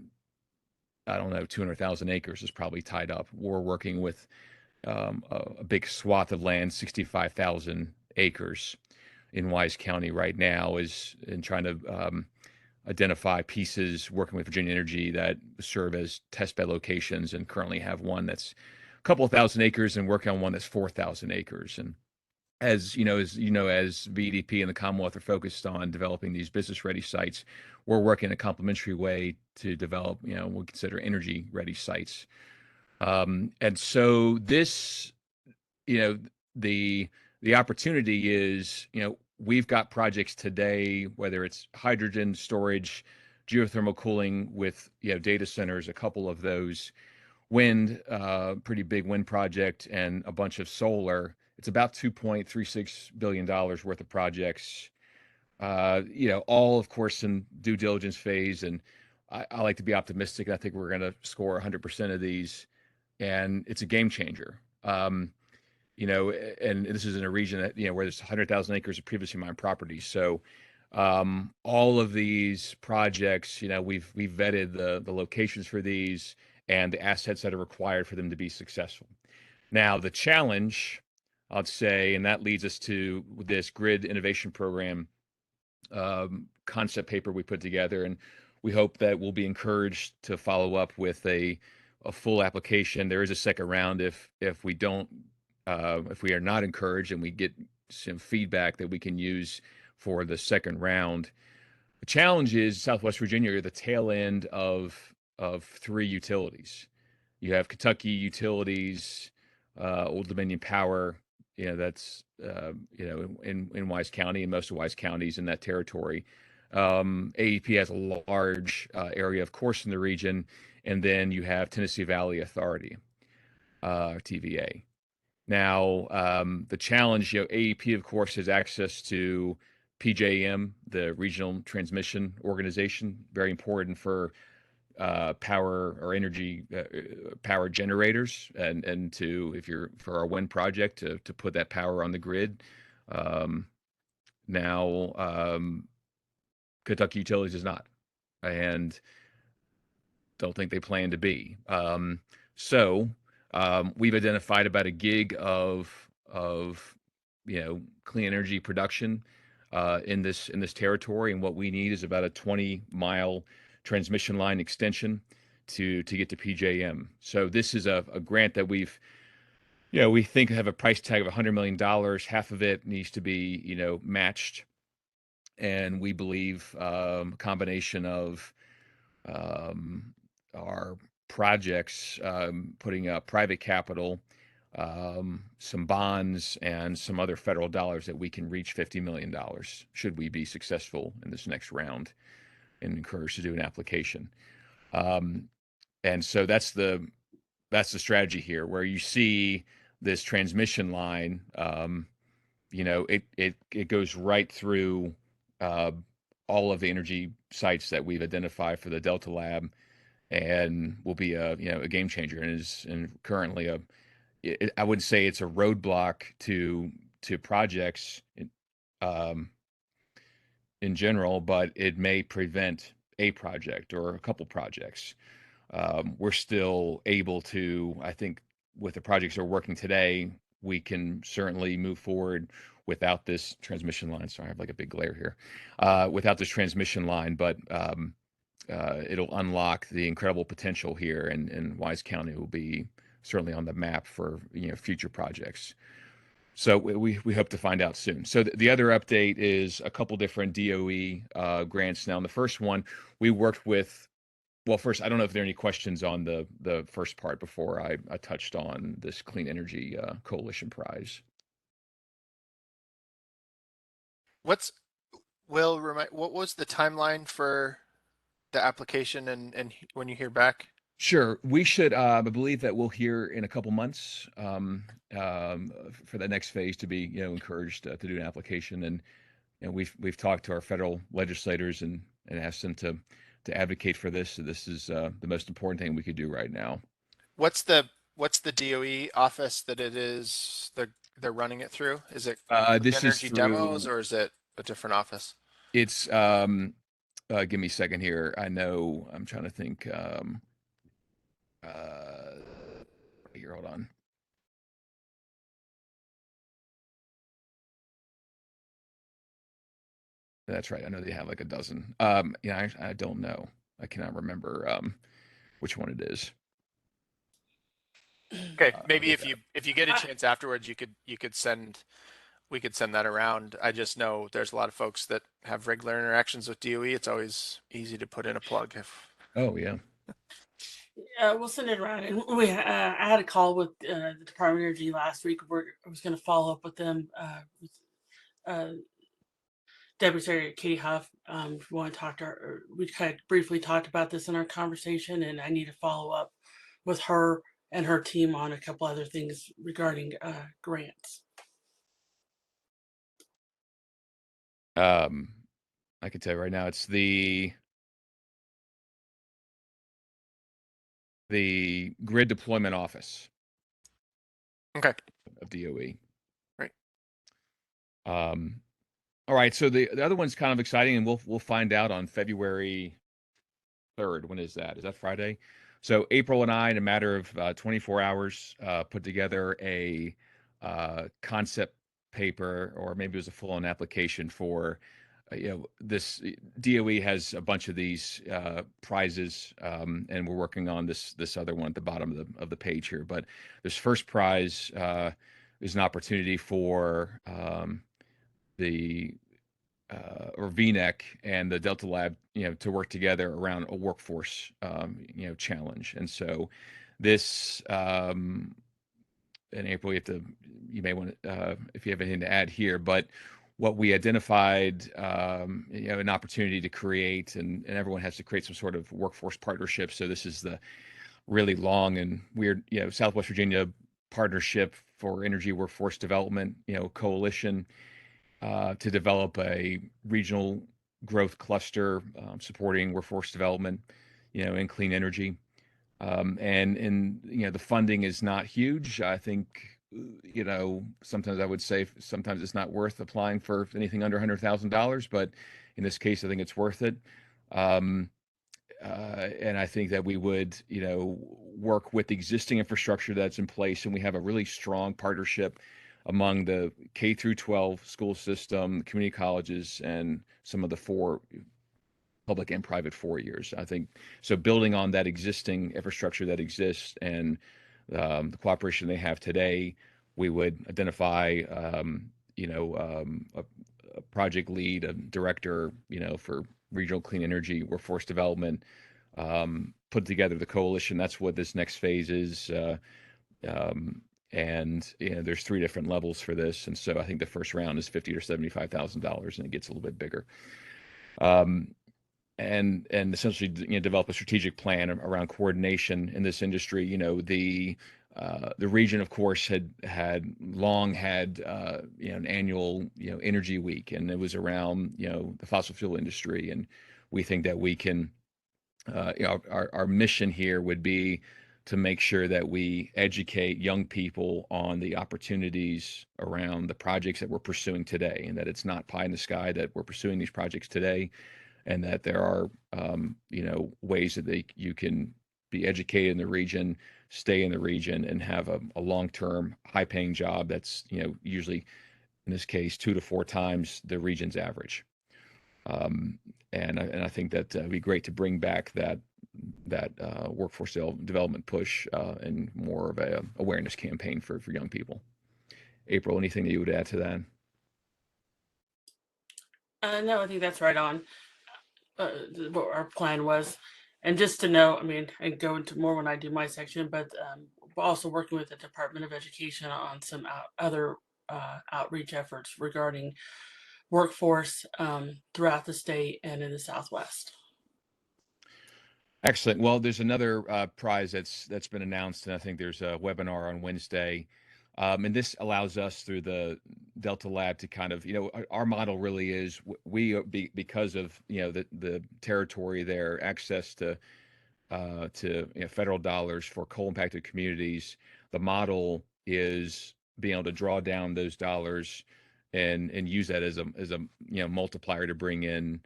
I don't know, 200,000 acres is probably tied up. We're working with a big swath of land, 65,000 acres in Wise County right now, is in trying to identify pieces, working with Virginia Energy, that serve as test bed locations, and currently have one that's a couple of thousand acres and working on one that's 4,000 acres. And as VDP and the Commonwealth are focused on developing these business-ready sites, we're working in a complementary way to develop, we consider energy-ready sites. And so this, the opportunity is, we've got projects today, whether it's hydrogen storage, geothermal cooling with, data centers, a couple of those, wind, pretty big wind project, and a bunch of solar. It's about $2.36 billion worth of projects, all, of course, in due diligence phase. And I like to be optimistic. I think we're going to score 100% of these, and it's a game changer. And this is in a region that, where there's 100,000 acres of previously mined property. So all of these projects, we've vetted the locations for these and the assets that are required for them to be successful. Now, the challenge, I'd say, and that leads us to this Grid Innovation Program concept paper we put together, and we hope that we'll be encouraged to follow up with a full application. There is a second round if we don't, if we are not encouraged, and we get some feedback that we can use for the second round. The challenge is Southwest Virginia, you're the tail end of three utilities. You have Kentucky Utilities, Old Dominion Power, that's in Wise County, and most of Wise Counties in that territory. AEP has a large area, of course, in the region, and then you have Tennessee Valley Authority, TVA. Now, the challenge, AEP, of course, has access to PJM, the Regional Transmission Organization, very important for power or energy power generators, and for our wind project to put that power on the grid. Now, Kentucky Utilities is not, and don't think they plan to be. So we've identified about a gig of clean energy production in this territory, and what we need is about a 20-mile transmission line extension to get to PJM. So this is a grant that we think have a price tag of $100 million. Half of it needs to be matched, and we believe a combination of our projects, putting up private capital, some bonds, and some other federal dollars that we can reach $50 million should we be successful in this next round and encouraged to do an application. And so that's the strategy here, where you see this transmission line. It goes right through all of the energy sites that we've identified for the Delta Lab, and will be a game changer, and is currently I wouldn't say it's a roadblock to projects in general, but it may prevent a project or a couple projects. We're still able to, I think, with the projects that are working today, we can certainly move forward without this transmission line. Sorry, I have like a big glare here. Without this transmission line, but it'll unlock the incredible potential here, and Wise County will be certainly on the map for future projects. So we hope to find out soon. So the other update is a couple different DOE grants. Now, in the first one, we worked with. Well, first, I don't know if there are any questions on the first part before I touched on this Clean Energy Coalition Prize. What was the timeline for the application and when you hear back? Sure. We should, I believe that we'll hear in a couple months for the next phase to be, encouraged to do an application. And we've talked to our federal legislators and asked them to advocate for this. So this is the most important thing we could do right now. What's the DOE office that it is they're running it through? Is it this Energy is Demos, or is it a different office? It's give me a second here. I know, I'm trying to think. Here, hold on. That's right. I know they have like a dozen. I don't know. I cannot remember which one it is. Okay, maybe if you get a chance afterwards, we could send that around. I just know there's a lot of folks that have regular interactions with DOE. It's always easy to put in a plug. Oh yeah. We'll send it around. And I had a call with the Department of Energy last week. I was going to follow up with them. Deputy Secretary Katie Huff. If you want to talk to her, we kind of briefly talked about this in our conversation, and I need to follow up with her and her team on a couple other things regarding grants. I can tell you right now, it's the Grid Deployment Office. Okay. Of DOE. Right. All right. So the other one's kind of exciting, and we'll find out on February 3rd. When is that? Is that Friday? So April and I, in a matter of 24 hours, put together a concept paper, or maybe it was a full-on application for, this DOE has a bunch of these prizes, and we're working on this other one at the bottom of the page here. But this first prize is an opportunity for the or VNEC and the Delta Lab, to work together around a workforce, challenge. And so this, in April, you may want to, if you have anything to add here, but what we identified, an opportunity to create, and everyone has to create some sort of workforce partnership. So this is the really long and weird, Southwest Virginia Partnership for Energy Workforce Development, coalition, to develop a regional growth cluster supporting workforce development, in clean energy. And the funding is not huge. I think, sometimes I would say sometimes it's not worth applying for anything under $100,000, but in this case, I think it's worth it. And I think that we would, work with the existing infrastructure that's in place, and we have a really strong partnership among the K through 12 school system, community colleges, and some of the 4 public and private 4 years. I think so. Building on that existing infrastructure that exists and the cooperation they have today, we would identify, a project lead, a director, for regional clean energy workforce development, put together the coalition. That's what this next phase is. And there's 3 different levels for this, and so I think the first round is $50,000 or $75,000, and it gets a little bit bigger. And essentially, develop a strategic plan around coordination in this industry. The region, of course, had long had an annual energy week, and it was around the fossil fuel industry, and we think that we can. Our mission here would be to make sure that we educate young people on the opportunities around the projects that we're pursuing today, and that it's not pie in the sky, that we're pursuing these projects today, and that there are ways that you can be educated in the region, stay in the region, and have a long-term, high-paying job that's usually, in this case, 2 to 4 times the region's average. And I think that it'd be great to bring back that workforce development push and more of a awareness campaign for young people. April, anything that you would add to that? No, I think that's right on what our plan was. And just to know, I mean, I go into more when I do my section, but we're also working with the Department of Education on some other outreach efforts regarding workforce throughout the state and in the Southwest. Excellent. Well, there's another prize that's been announced, and I think there's a webinar on Wednesday. And this allows us through the Delta Lab to kind of, our model really is because of the territory there, access to federal dollars for coal impacted communities. The model is being able to draw down those dollars and use that as a multiplier to bring in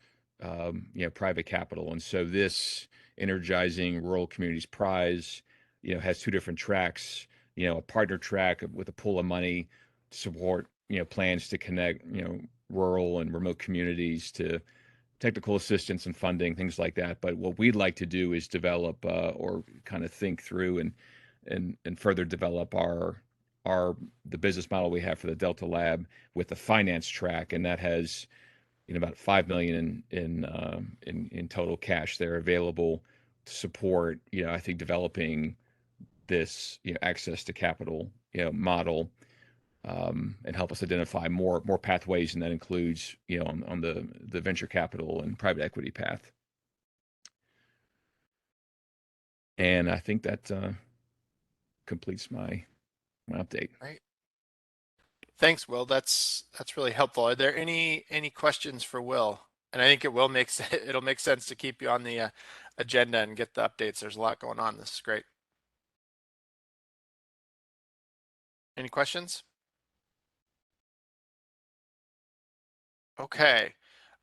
private capital. And so this Energizing Rural Communities Prize has 2 different tracks. A partner track with a pool of money to support plans to connect rural and remote communities to technical assistance and funding, things like that. But what we'd like to do is develop or kind of think through and further develop the business model we have for the Delta Lab with the finance track, and that has about $5 million in total cash there available to support I think developing this access to capital model, and help us identify more pathways, and that includes on the venture capital and private equity path. And I think that completes my update. Right. Thanks, Will. That's really helpful. Are there any questions for Will? And I think it'll make sense to keep you on the agenda and get the updates. There's a lot going on. This is great. Any questions? Okay.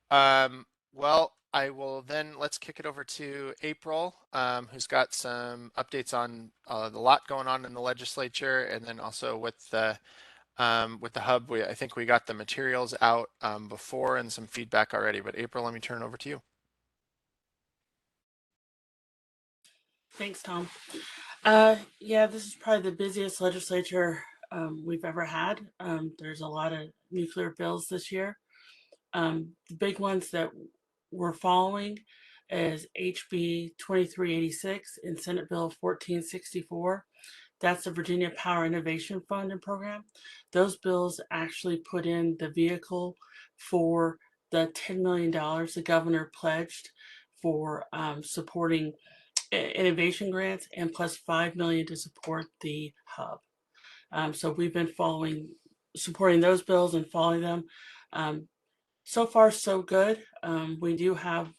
Well, let's kick it over to April, who's got some updates on the lot going on in the legislature, and then also with the hub. I think we got the materials out before and some feedback already, but April, let me turn it over to you. Thanks, Tom. Yeah, this is probably the busiest legislature we've ever had. There's a lot of nuclear bills this year. The big ones that we're following is HB 2386 and Senate Bill 1464. That's the Virginia Power Innovation Fund and Program. Those bills actually put in the vehicle for the $10 million the governor pledged for supporting innovation grants, and plus $5 million to support the hub. So we've been supporting those bills and following them. So far, so good. We do have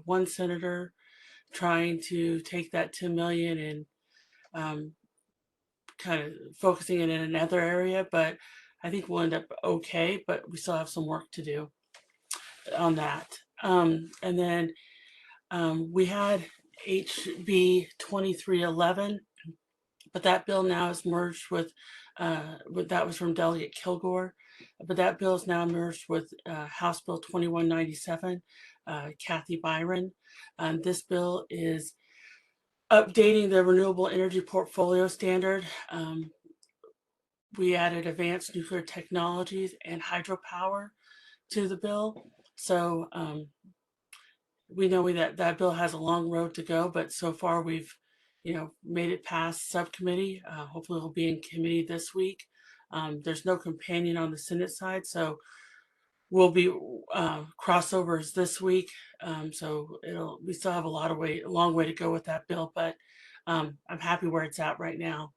one senator trying to take that $10 million and kind of focusing it in another area, but I think we'll end up okay, but we still have some work to do on that. And then we had HB 2311, but that bill now is merged with that was from Delegate Kilgore, but that bill is now merged with House Bill 2197, Kathy Byron. This bill is updating the renewable energy portfolio standard. We added advanced nuclear technologies and hydropower to the bill. So we know that bill has a long road to go, but so far we've, made it past subcommittee. Hopefully it'll be in committee this week. There's no companion on the Senate side, so we'll be crossovers this week. So we still have a long way to go with that bill, but I'm happy where it's at right now.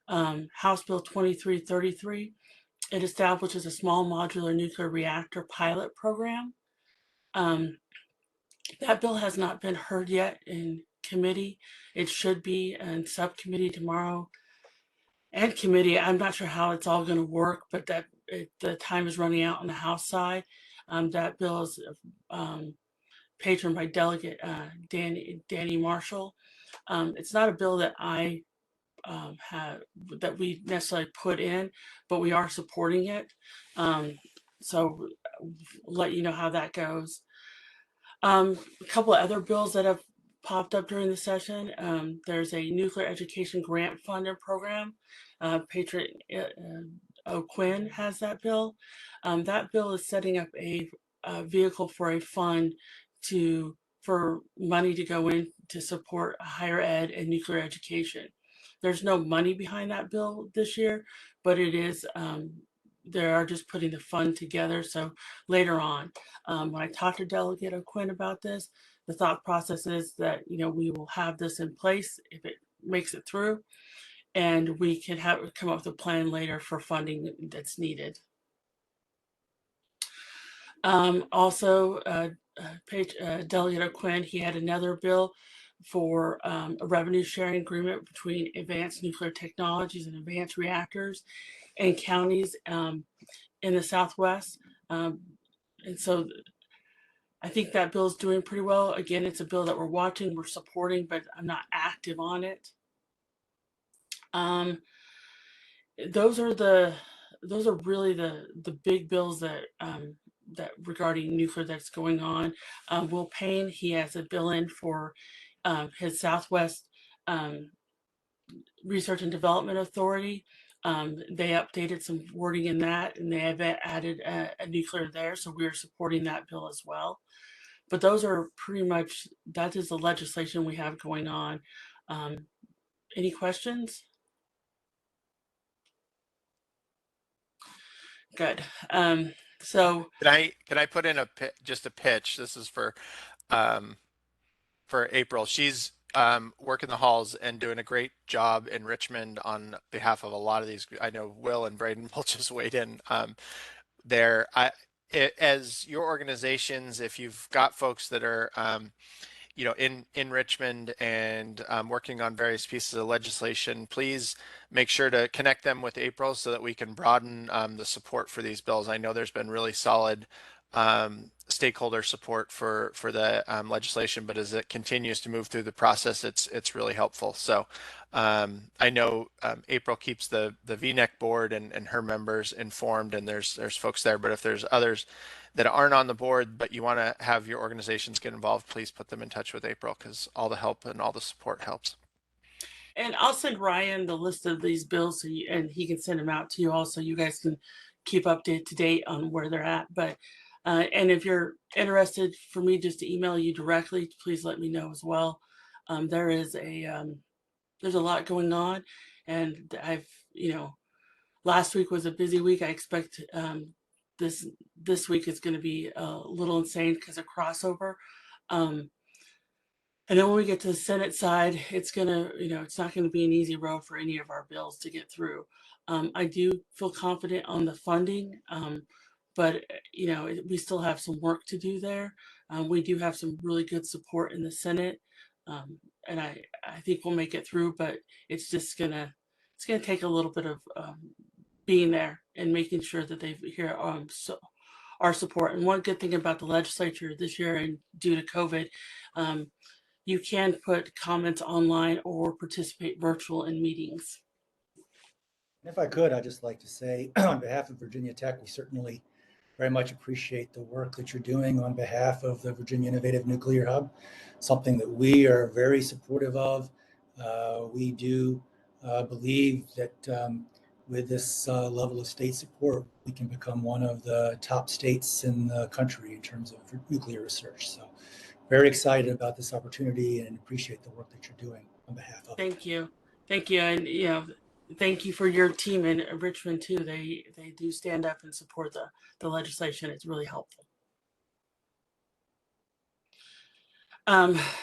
House Bill 2333, it establishes a small modular nuclear reactor pilot program. That bill has not been heard yet in committee. It should be in subcommittee tomorrow and committee. I'm not sure how it's all going to work, but the time is running out on the House side. That bill is patroned by Delegate Danny Marshall. It's not a bill that I that we necessarily put in, but we are supporting it. So let you know how that goes. A couple of other bills that have popped up during the session. There's a nuclear education grant funding program. Patriot O'Quinn has that bill. That bill is setting up a vehicle for a fund for money to go in to support higher ed and nuclear education. There's no money behind that bill this year, but it is they are just putting the fund together. So later on, when I talked to Delegate O'Quinn about this, the thought process is that, we will have this in place if it makes it through, and we can come up with a plan later for funding that's needed. Also, Delegate O'Quinn, he had another bill for a revenue sharing agreement between Advanced Nuclear Technologies and Advanced Reactors and counties in the Southwest. And so I think that bill is doing pretty well. Again, it's a bill that we're watching, we're supporting, but I'm not active on it. Those are really the big bills that regarding nuclear that's going on. Will Payne, he has a bill in for his Southwest Research and Development Authority. They updated some wording in that, and they have added a nuclear there, so we're supporting that bill as well. But those are pretty much, that is the legislation we have going on. Any questions? Good. So can I put in just a pitch? This is for April. She's working the halls and doing a great job in Richmond on behalf of a lot of these. I know Will and Braden will just wait in there. As your organizations, if you've got folks that are in Richmond and working on various pieces of legislation, please make sure to connect them with April so that we can broaden the support for these bills. I know there's been really solid stakeholder support for the legislation, but as it continues to move through the process, it's really helpful. So I know April keeps the VNECA board and her members informed, and there's folks there. But if there's others that aren't on the board, but you want to have your organizations get involved, please put them in touch with April, because all the help and all the support helps. And I'll send Ryan the list of these bills, and he can send them out to you also. You guys can keep up to date on where they're at. But and if you're interested for me just to email you directly, please let me know as well. There's a lot going on, and last week was a busy week. I expect this week is going to be a little insane because of crossover. And then when we get to the Senate side, it's not going to be an easy road for any of our bills to get through. I do feel confident on the funding, but we still have some work to do there. We do have some really good support in the Senate, and I think we'll make it through. But it's gonna take a little bit of being there and making sure that they hear our support. And one good thing about the legislature this year, and due to COVID, you can put comments online or participate virtual in meetings. If I could, I'd just like to say on behalf of Virginia Tech, we certainly very much appreciate the work that you're doing on behalf of the Virginia Innovative Nuclear Hub, something that we are very supportive of. We do believe that with this level of state support, we can become one of the top states in the country in terms of nuclear research. So very excited about this opportunity and appreciate the work that you're doing on behalf of. Thank you. Thank you. And, you know, thank you for your team in Richmond too. They do stand up and support the legislation. It's really helpful.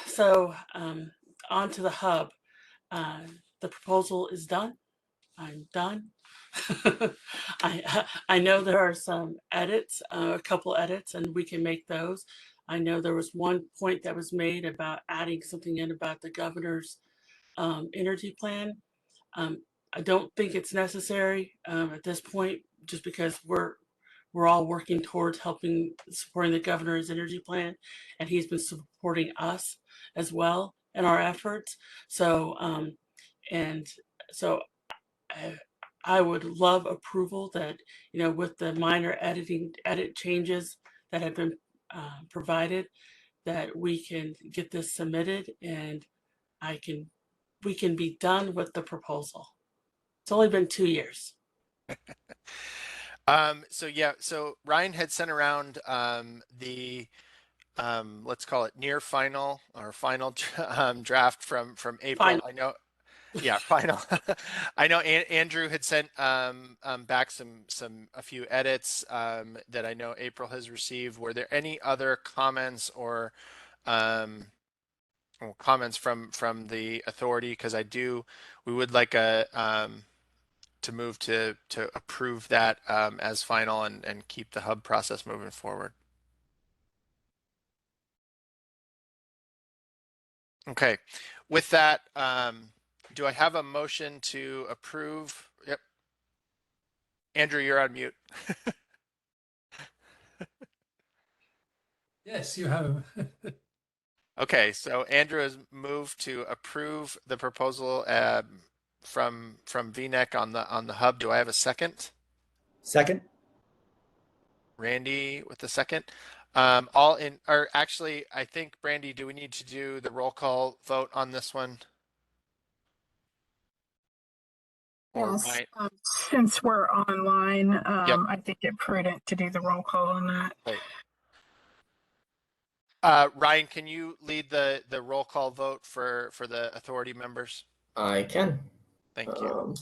So on to the hub. The proposal is done. I'm done. I know there are some edits, a couple edits, and we can make those. I know there was one point that was made about adding something in about the governor's energy plan. I don't think it's necessary at this point, just because we're all working towards supporting the governor's energy plan, and he's been supporting us as well in our efforts. So I would love approval that, you know, with the minor edit changes that have been provided, that we can get this submitted and we can be done with the proposal. It's only been 2 years. So Ryan had sent around the let's call it near final or final draft from April. Final. I know, yeah, final. I know Andrew had sent back a few edits that I know April has received. Were there any other comments or comments from the authority? Because we would like to move to approve that as final and keep the hub process moving forward. Okay, with that, do I have a motion to approve? Yep. Andrew, you're on mute. Yes, you have. Okay, so Andrew has moved to approve the proposal from VNEC on the hub. Do I have a second? Second. Randy with the second. Actually, I think, Brandy, do we need to do the roll call vote on this one? Yes, since we're online, Yep. I think it prudent to do the roll call on that. Right. Ryan, can you lead the roll call vote for the authority members? I can. Thank you.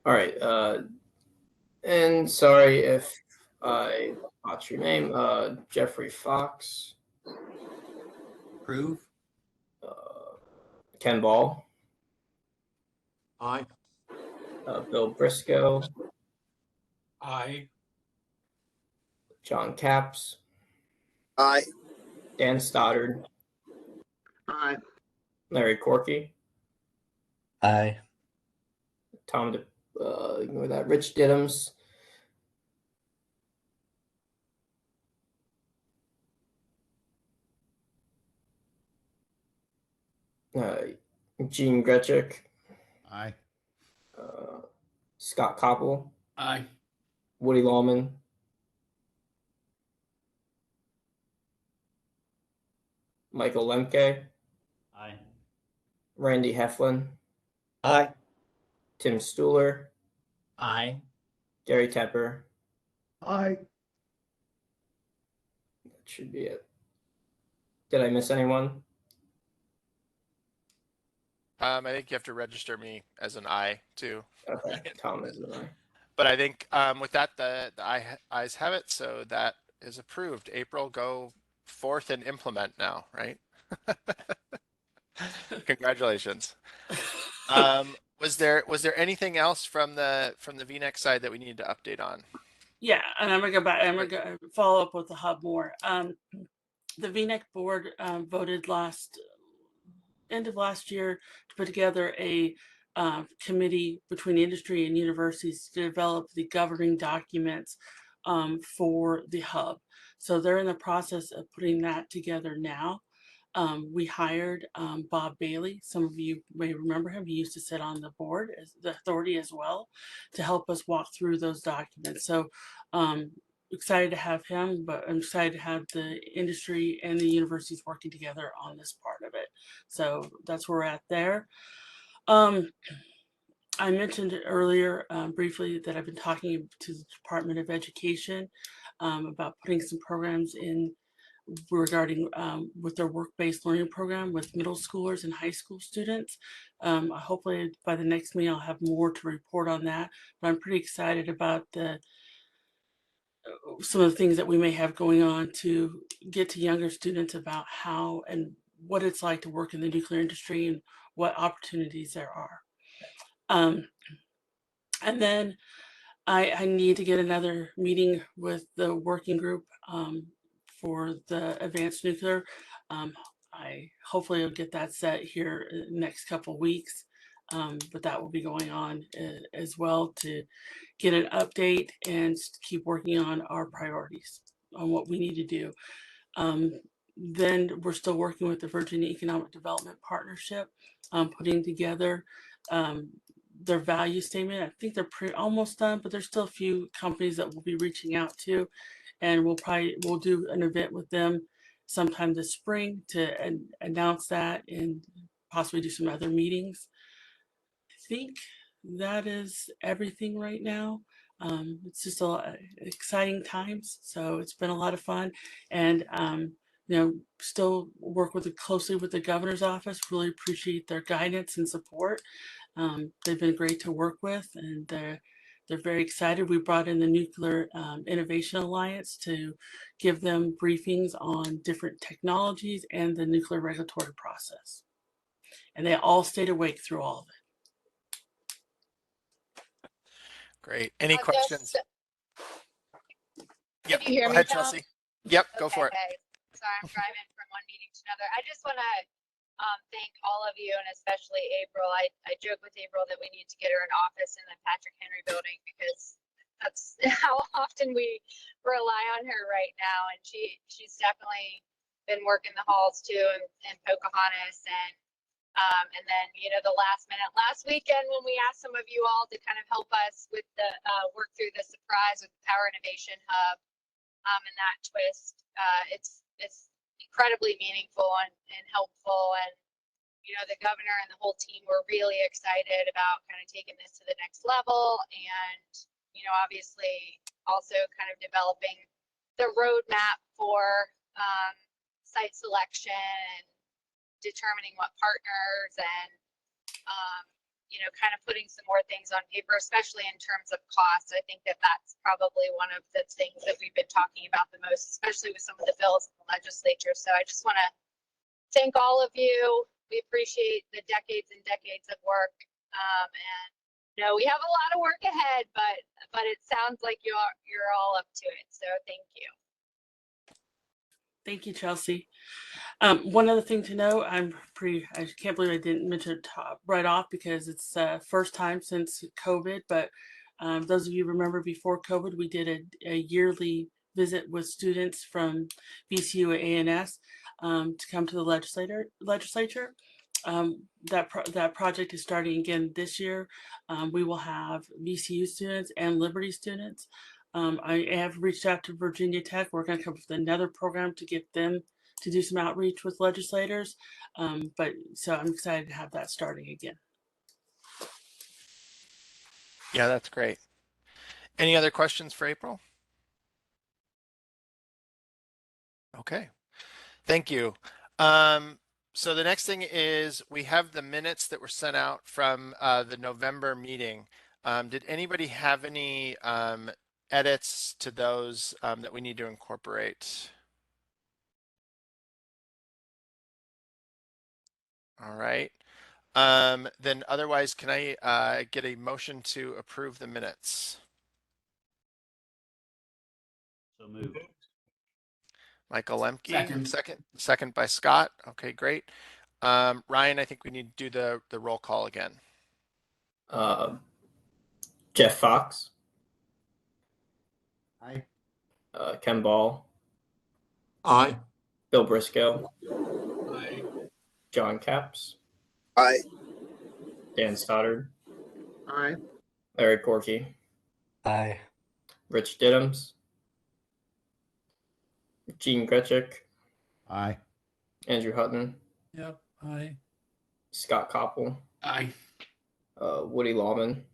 All right. And sorry if I botched your name. Jeffrey Fox. Approve. Ken Ball. Aye. Bill Briscoe. Aye. John Capps. Aye. Dan Stoddard. Aye. Larry Corky. Aye. Tom, ignore that. Rich Diddums. Gene Gretchik. Aye. Scott Koppel. Aye. Woody Lawman. Michael Lemke. Aye. Randy Heflin. Aye. Tim Stuhler. Aye. Gary Tepper. Aye. That should be it. Did I miss anyone? I think you have to register me as an I too. Okay, Tom is an aye. But I think with that, the ayes have it, so that is approved. April, go forth and implement now, right? Congratulations. Was there anything else from the VNEC side that we need to update on? Yeah, and I'm gonna go back. I'm gonna follow up with the hub more. The VNEC board voted end of last year to put together a committee between industry and universities to develop the governing documents for the hub. So they're in the process of putting that together now. We hired Bob Bailey. Some of you may remember him. He used to sit on the board as the authority as well to help us walk through those documents. So excited to have him, but I'm excited to have the industry and the universities working together on this part of it. So that's where we're at there. I mentioned earlier briefly that I've been talking to the Department of Education about putting some programs in regarding with their work-based learning program with middle schoolers and high school students. Hopefully by the next meeting, I'll have more to report on that, but I'm pretty excited about some of the things that we may have going on to get to younger students about how and what it's like to work in the nuclear industry and what opportunities there are. And then I need to get another meeting with the working group for the advanced nuclear. I hopefully will get that set here in the next couple of weeks, but that will be going on as well to get an update and keep working on our priorities on what we need to do. Then we're still working with the Virginia Economic Development Partnership, putting together their value statement. I think they're almost done, but there's still a few companies that we'll be reaching out to, and we'll do an event with them sometime this spring to announce that and possibly do some other meetings. I think that is everything right now. It's just exciting times, so it's been a lot of fun, and still work closely with the governor's office. Really appreciate their guidance and support. They've been great to work with, and they're very excited. We brought in the Nuclear Innovation Alliance to give them briefings on different technologies and the nuclear regulatory process, and they all stayed awake through all of it. Great. Any questions? Yep. Can you hear Go me, ahead, Chelsea. Yep, go for it. Okay. Sorry, I'm driving from one meeting to another. I just want to thank all of you, and especially April. I joke with April that we need to get her an office in the Patrick Henry building, because that's how often we rely on her right now. And she's definitely been working the halls too, and Pocahontas, and then the last weekend when we asked some of you all to kind of help us with the work through the surprise with the Power Innovation Hub, and that twist, it's incredibly meaningful and helpful. And the governor and the whole team were really excited about kind of taking this to the next level, and obviously also kind of developing the roadmap for site selection and determining what partners, and kind of putting some more things on paper, especially in terms of costs. I think that's probably one of the things that we've been talking about the most, especially with some of the bills in the legislature. So I just want to thank all of you. We appreciate the decades and decades of work, and we have a lot of work ahead, but it sounds like you're all up to it. So thank you. Thank you, Chelsea. One other thing to know, I can't believe I didn't mention it right off, because it's first time since COVID, but those of you remember before COVID, we did a yearly visit with students from VCU and ANS to come to the legislature. That project is starting again this year. We will have VCU students and Liberty students. I have reached out to Virginia Tech. We're going to come up with another program to get them to do some outreach with legislators. So I'm excited to have that starting again. Yeah, that's great. Any other questions for April? Okay, thank you. So the next thing is we have the minutes that were sent out from the November meeting. Did anybody have any edits to those that we need to incorporate? All right. Then otherwise, can I get a motion to approve the minutes? So moved. Michael Lemke, second by Scott. Okay, great. Ryan, I think we need to do the roll call again. Jeff Fox. Aye. Ken Ball. Aye. Bill Briscoe. Aye. John Capps. Aye. Dan Stoddard. Aye. Larry Corky. Aye. Rich Diddums. Gene Gretchik. Aye. Andrew Hutton. Yep. Aye. Scott Koppel. Aye. Woody Lawman.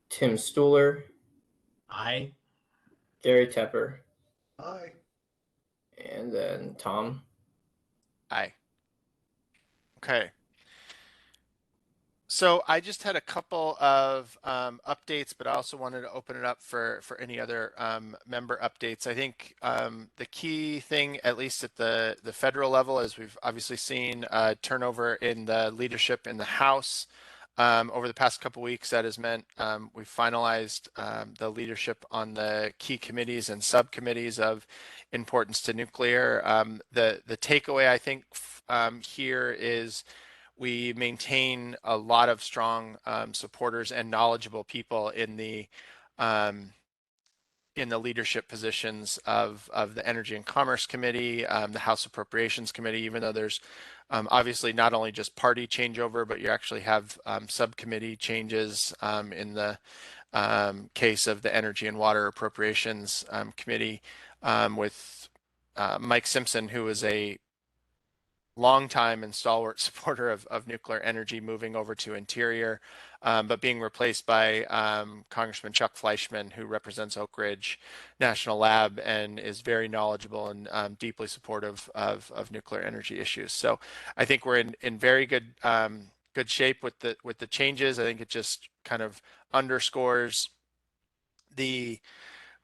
Tim Stuhler. Aye. Gary Tepper, Aye. and then Tom. Aye. Okay. So I just had a couple of updates, but I also wanted to open it up for any other member updates. I think the key thing, at least at the federal level, is we've obviously seen turnover in the leadership in the House over the past couple weeks. That has meant we've finalized the leadership on the key committees and subcommittees of importance to nuclear. The takeaway, I think, here is we maintain a lot of strong supporters and knowledgeable people in the leadership positions of the Energy and Commerce Committee, the House Appropriations Committee, even though there's obviously not only just party changeover, but you actually have subcommittee changes in the case of the Energy and Water Appropriations Committee with Mike Simpson, who is a longtime and stalwart supporter of nuclear energy, moving over to Interior, but being replaced by Congressman Chuck Fleischmann, who represents Oak Ridge National Lab and is very knowledgeable and deeply supportive of nuclear energy issues. So I think we're in very good shape with the changes. I think it just kind of underscores the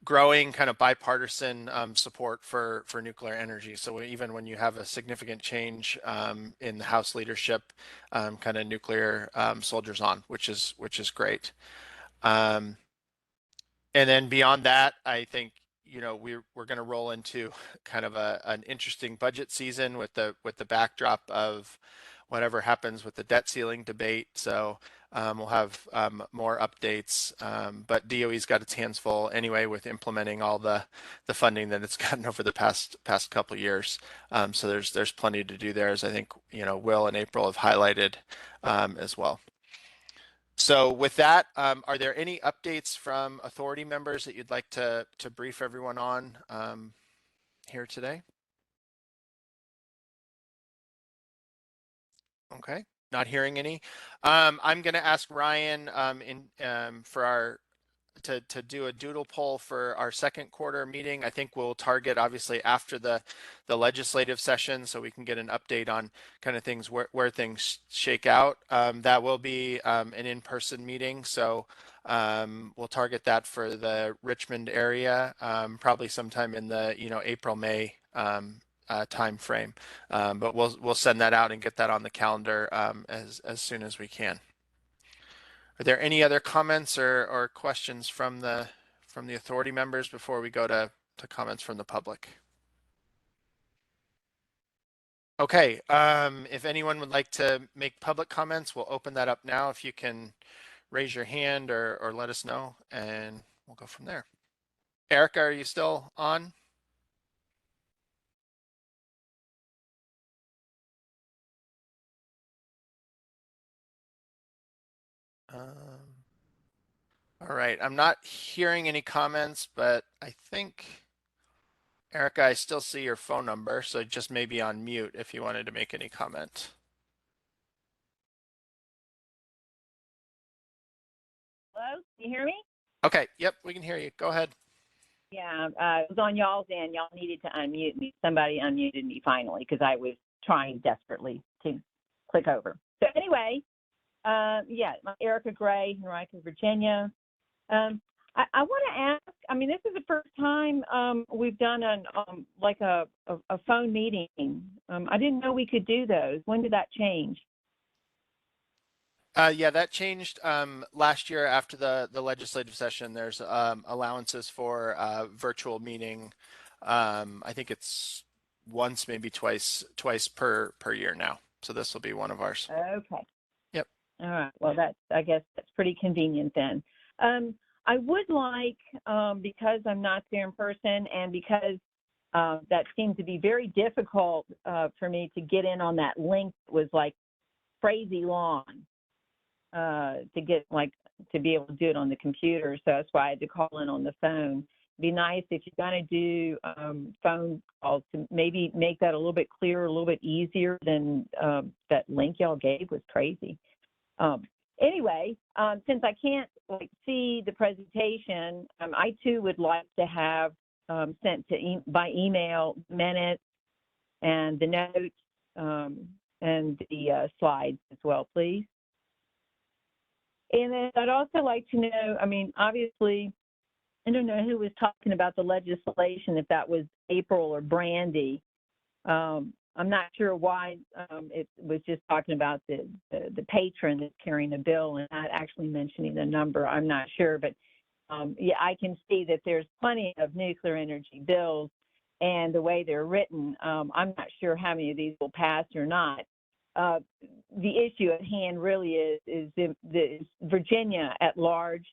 growing kind of bipartisan support for nuclear energy. So even when you have a significant change in the House leadership, kind of nuclear soldiers on, which is great. And then beyond that, I think we're going to roll into kind of an interesting budget season with the backdrop of whatever happens with the debt ceiling debate. So we'll have more updates, but DOE's got its hands full anyway with implementing all the funding that it's gotten over the past couple of years. So there's plenty to do there, as I think Will and April have highlighted as well. So with that, are there any updates from authority members that you'd like to brief everyone on here today? Okay, not hearing any. I'm going to ask Ryan to do a doodle poll for our second quarter meeting. I think we'll target obviously after the legislative session, so we can get an update on kind of things where things shake out. That will be an in-person meeting, so we'll target that for the Richmond area, probably sometime in the April-May time frame, but we'll send that out and get that on the calendar as soon as we can. Are there any other comments or questions from the authority members before we go to comments from the public? Okay, if anyone would like to make public comments, we'll open that up now. If you can raise your hand or let us know, and we'll go from there. Erica, are you still on? All right, I'm not hearing any comments, but I think, Erica, I still see your phone number, so just maybe on mute if you wanted to make any comment. Hello, can you hear me? Okay, yep, we can hear you. Go ahead. Yeah, it was on y'all's end. Y'all needed to unmute me. Somebody unmuted me finally because I was trying desperately to click over. So anyway, yeah, Erica Gray, Henrico, Virginia. I want to ask, I mean, this is the first time we've done like a phone meeting. I didn't know we could do those. When did that change? Yeah, that changed last year after the legislative session. There's allowances for virtual meeting. I think it's once, maybe twice per year now. So this will be one of ours. Okay. Yep. All right. Well, I guess that's pretty convenient then. I would like, because I'm not there in person and because that seemed to be very difficult for me to get in on that link that was like crazy long to be able to do it on the computer. So that's why I had to call in on the phone. It'd be nice if you're going to do phone calls to maybe make that a little bit clearer, a little bit easier than that link y'all gave was crazy. Anyway, since I can't see the presentation, I too would like to have sent to by email minutes and the notes and the slides as well, please. And then I'd also like to know, I mean, obviously, I don't know who was talking about the legislation, if that was April or Brandy. I'm not sure why it was just talking about the patron that's carrying a bill and not actually mentioning the number. I'm not sure, but yeah, I can see that there's plenty of nuclear energy bills, and the way they're written, I'm not sure how many of these will pass or not. The issue at hand really is Virginia at large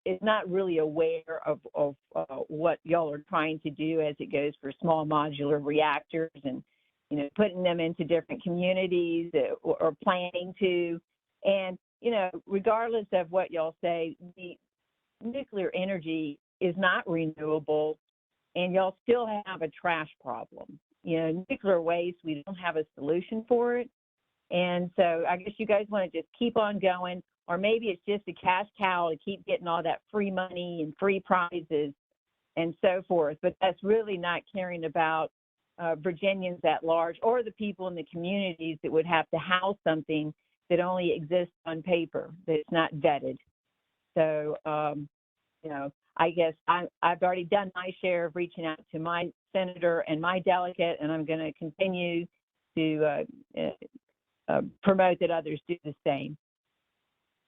is not really aware of what y'all are trying to do as it goes for small modular reactors and, you know, putting them into different communities or planning to. And, you know, regardless of what y'all say, the nuclear energy is not renewable, and y'all still have a trash problem. You know, nuclear waste, we don't have a solution for it. And so I guess you guys want to just keep on going, or maybe it's just a cash cow to keep getting all that free money and free prizes and so forth. But that's really not caring about Virginians at large or the people in the communities that would have to house something that only exists on paper, that's not vetted. So, you know, I guess I've already done my share of reaching out to my senator and my delegate, and I'm going to continue to promote that others do the same.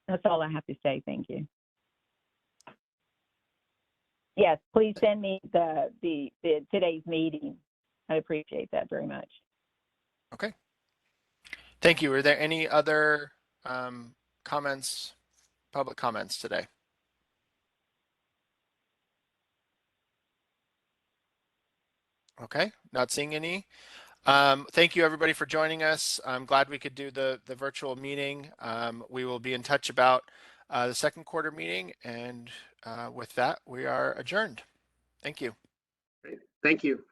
That's all I have to say. Thank you. Yes, please send me the today's meeting. I appreciate that very much. Okay. Thank you. Are there any other comments, public comments today? Okay, not seeing any. Thank you everybody for joining us. I'm glad we could do the virtual meeting. We will be in touch about the second quarter meeting, and with that, we are adjourned. Thank you. Great. Thank you.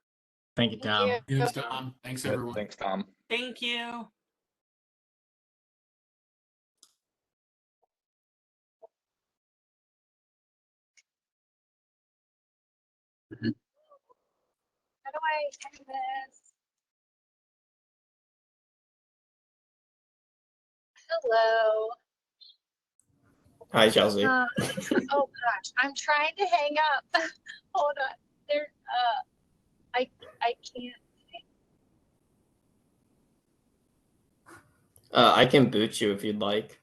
Thank you, Tom. Thanks, Tom. Thanks, Good. everyone. Thanks, Tom. Thank you. How do I end this? Hello. Hi, Chelsea. Oh gosh, I'm trying to hang up. Hold on. There. I can't. I can boot you if you'd like.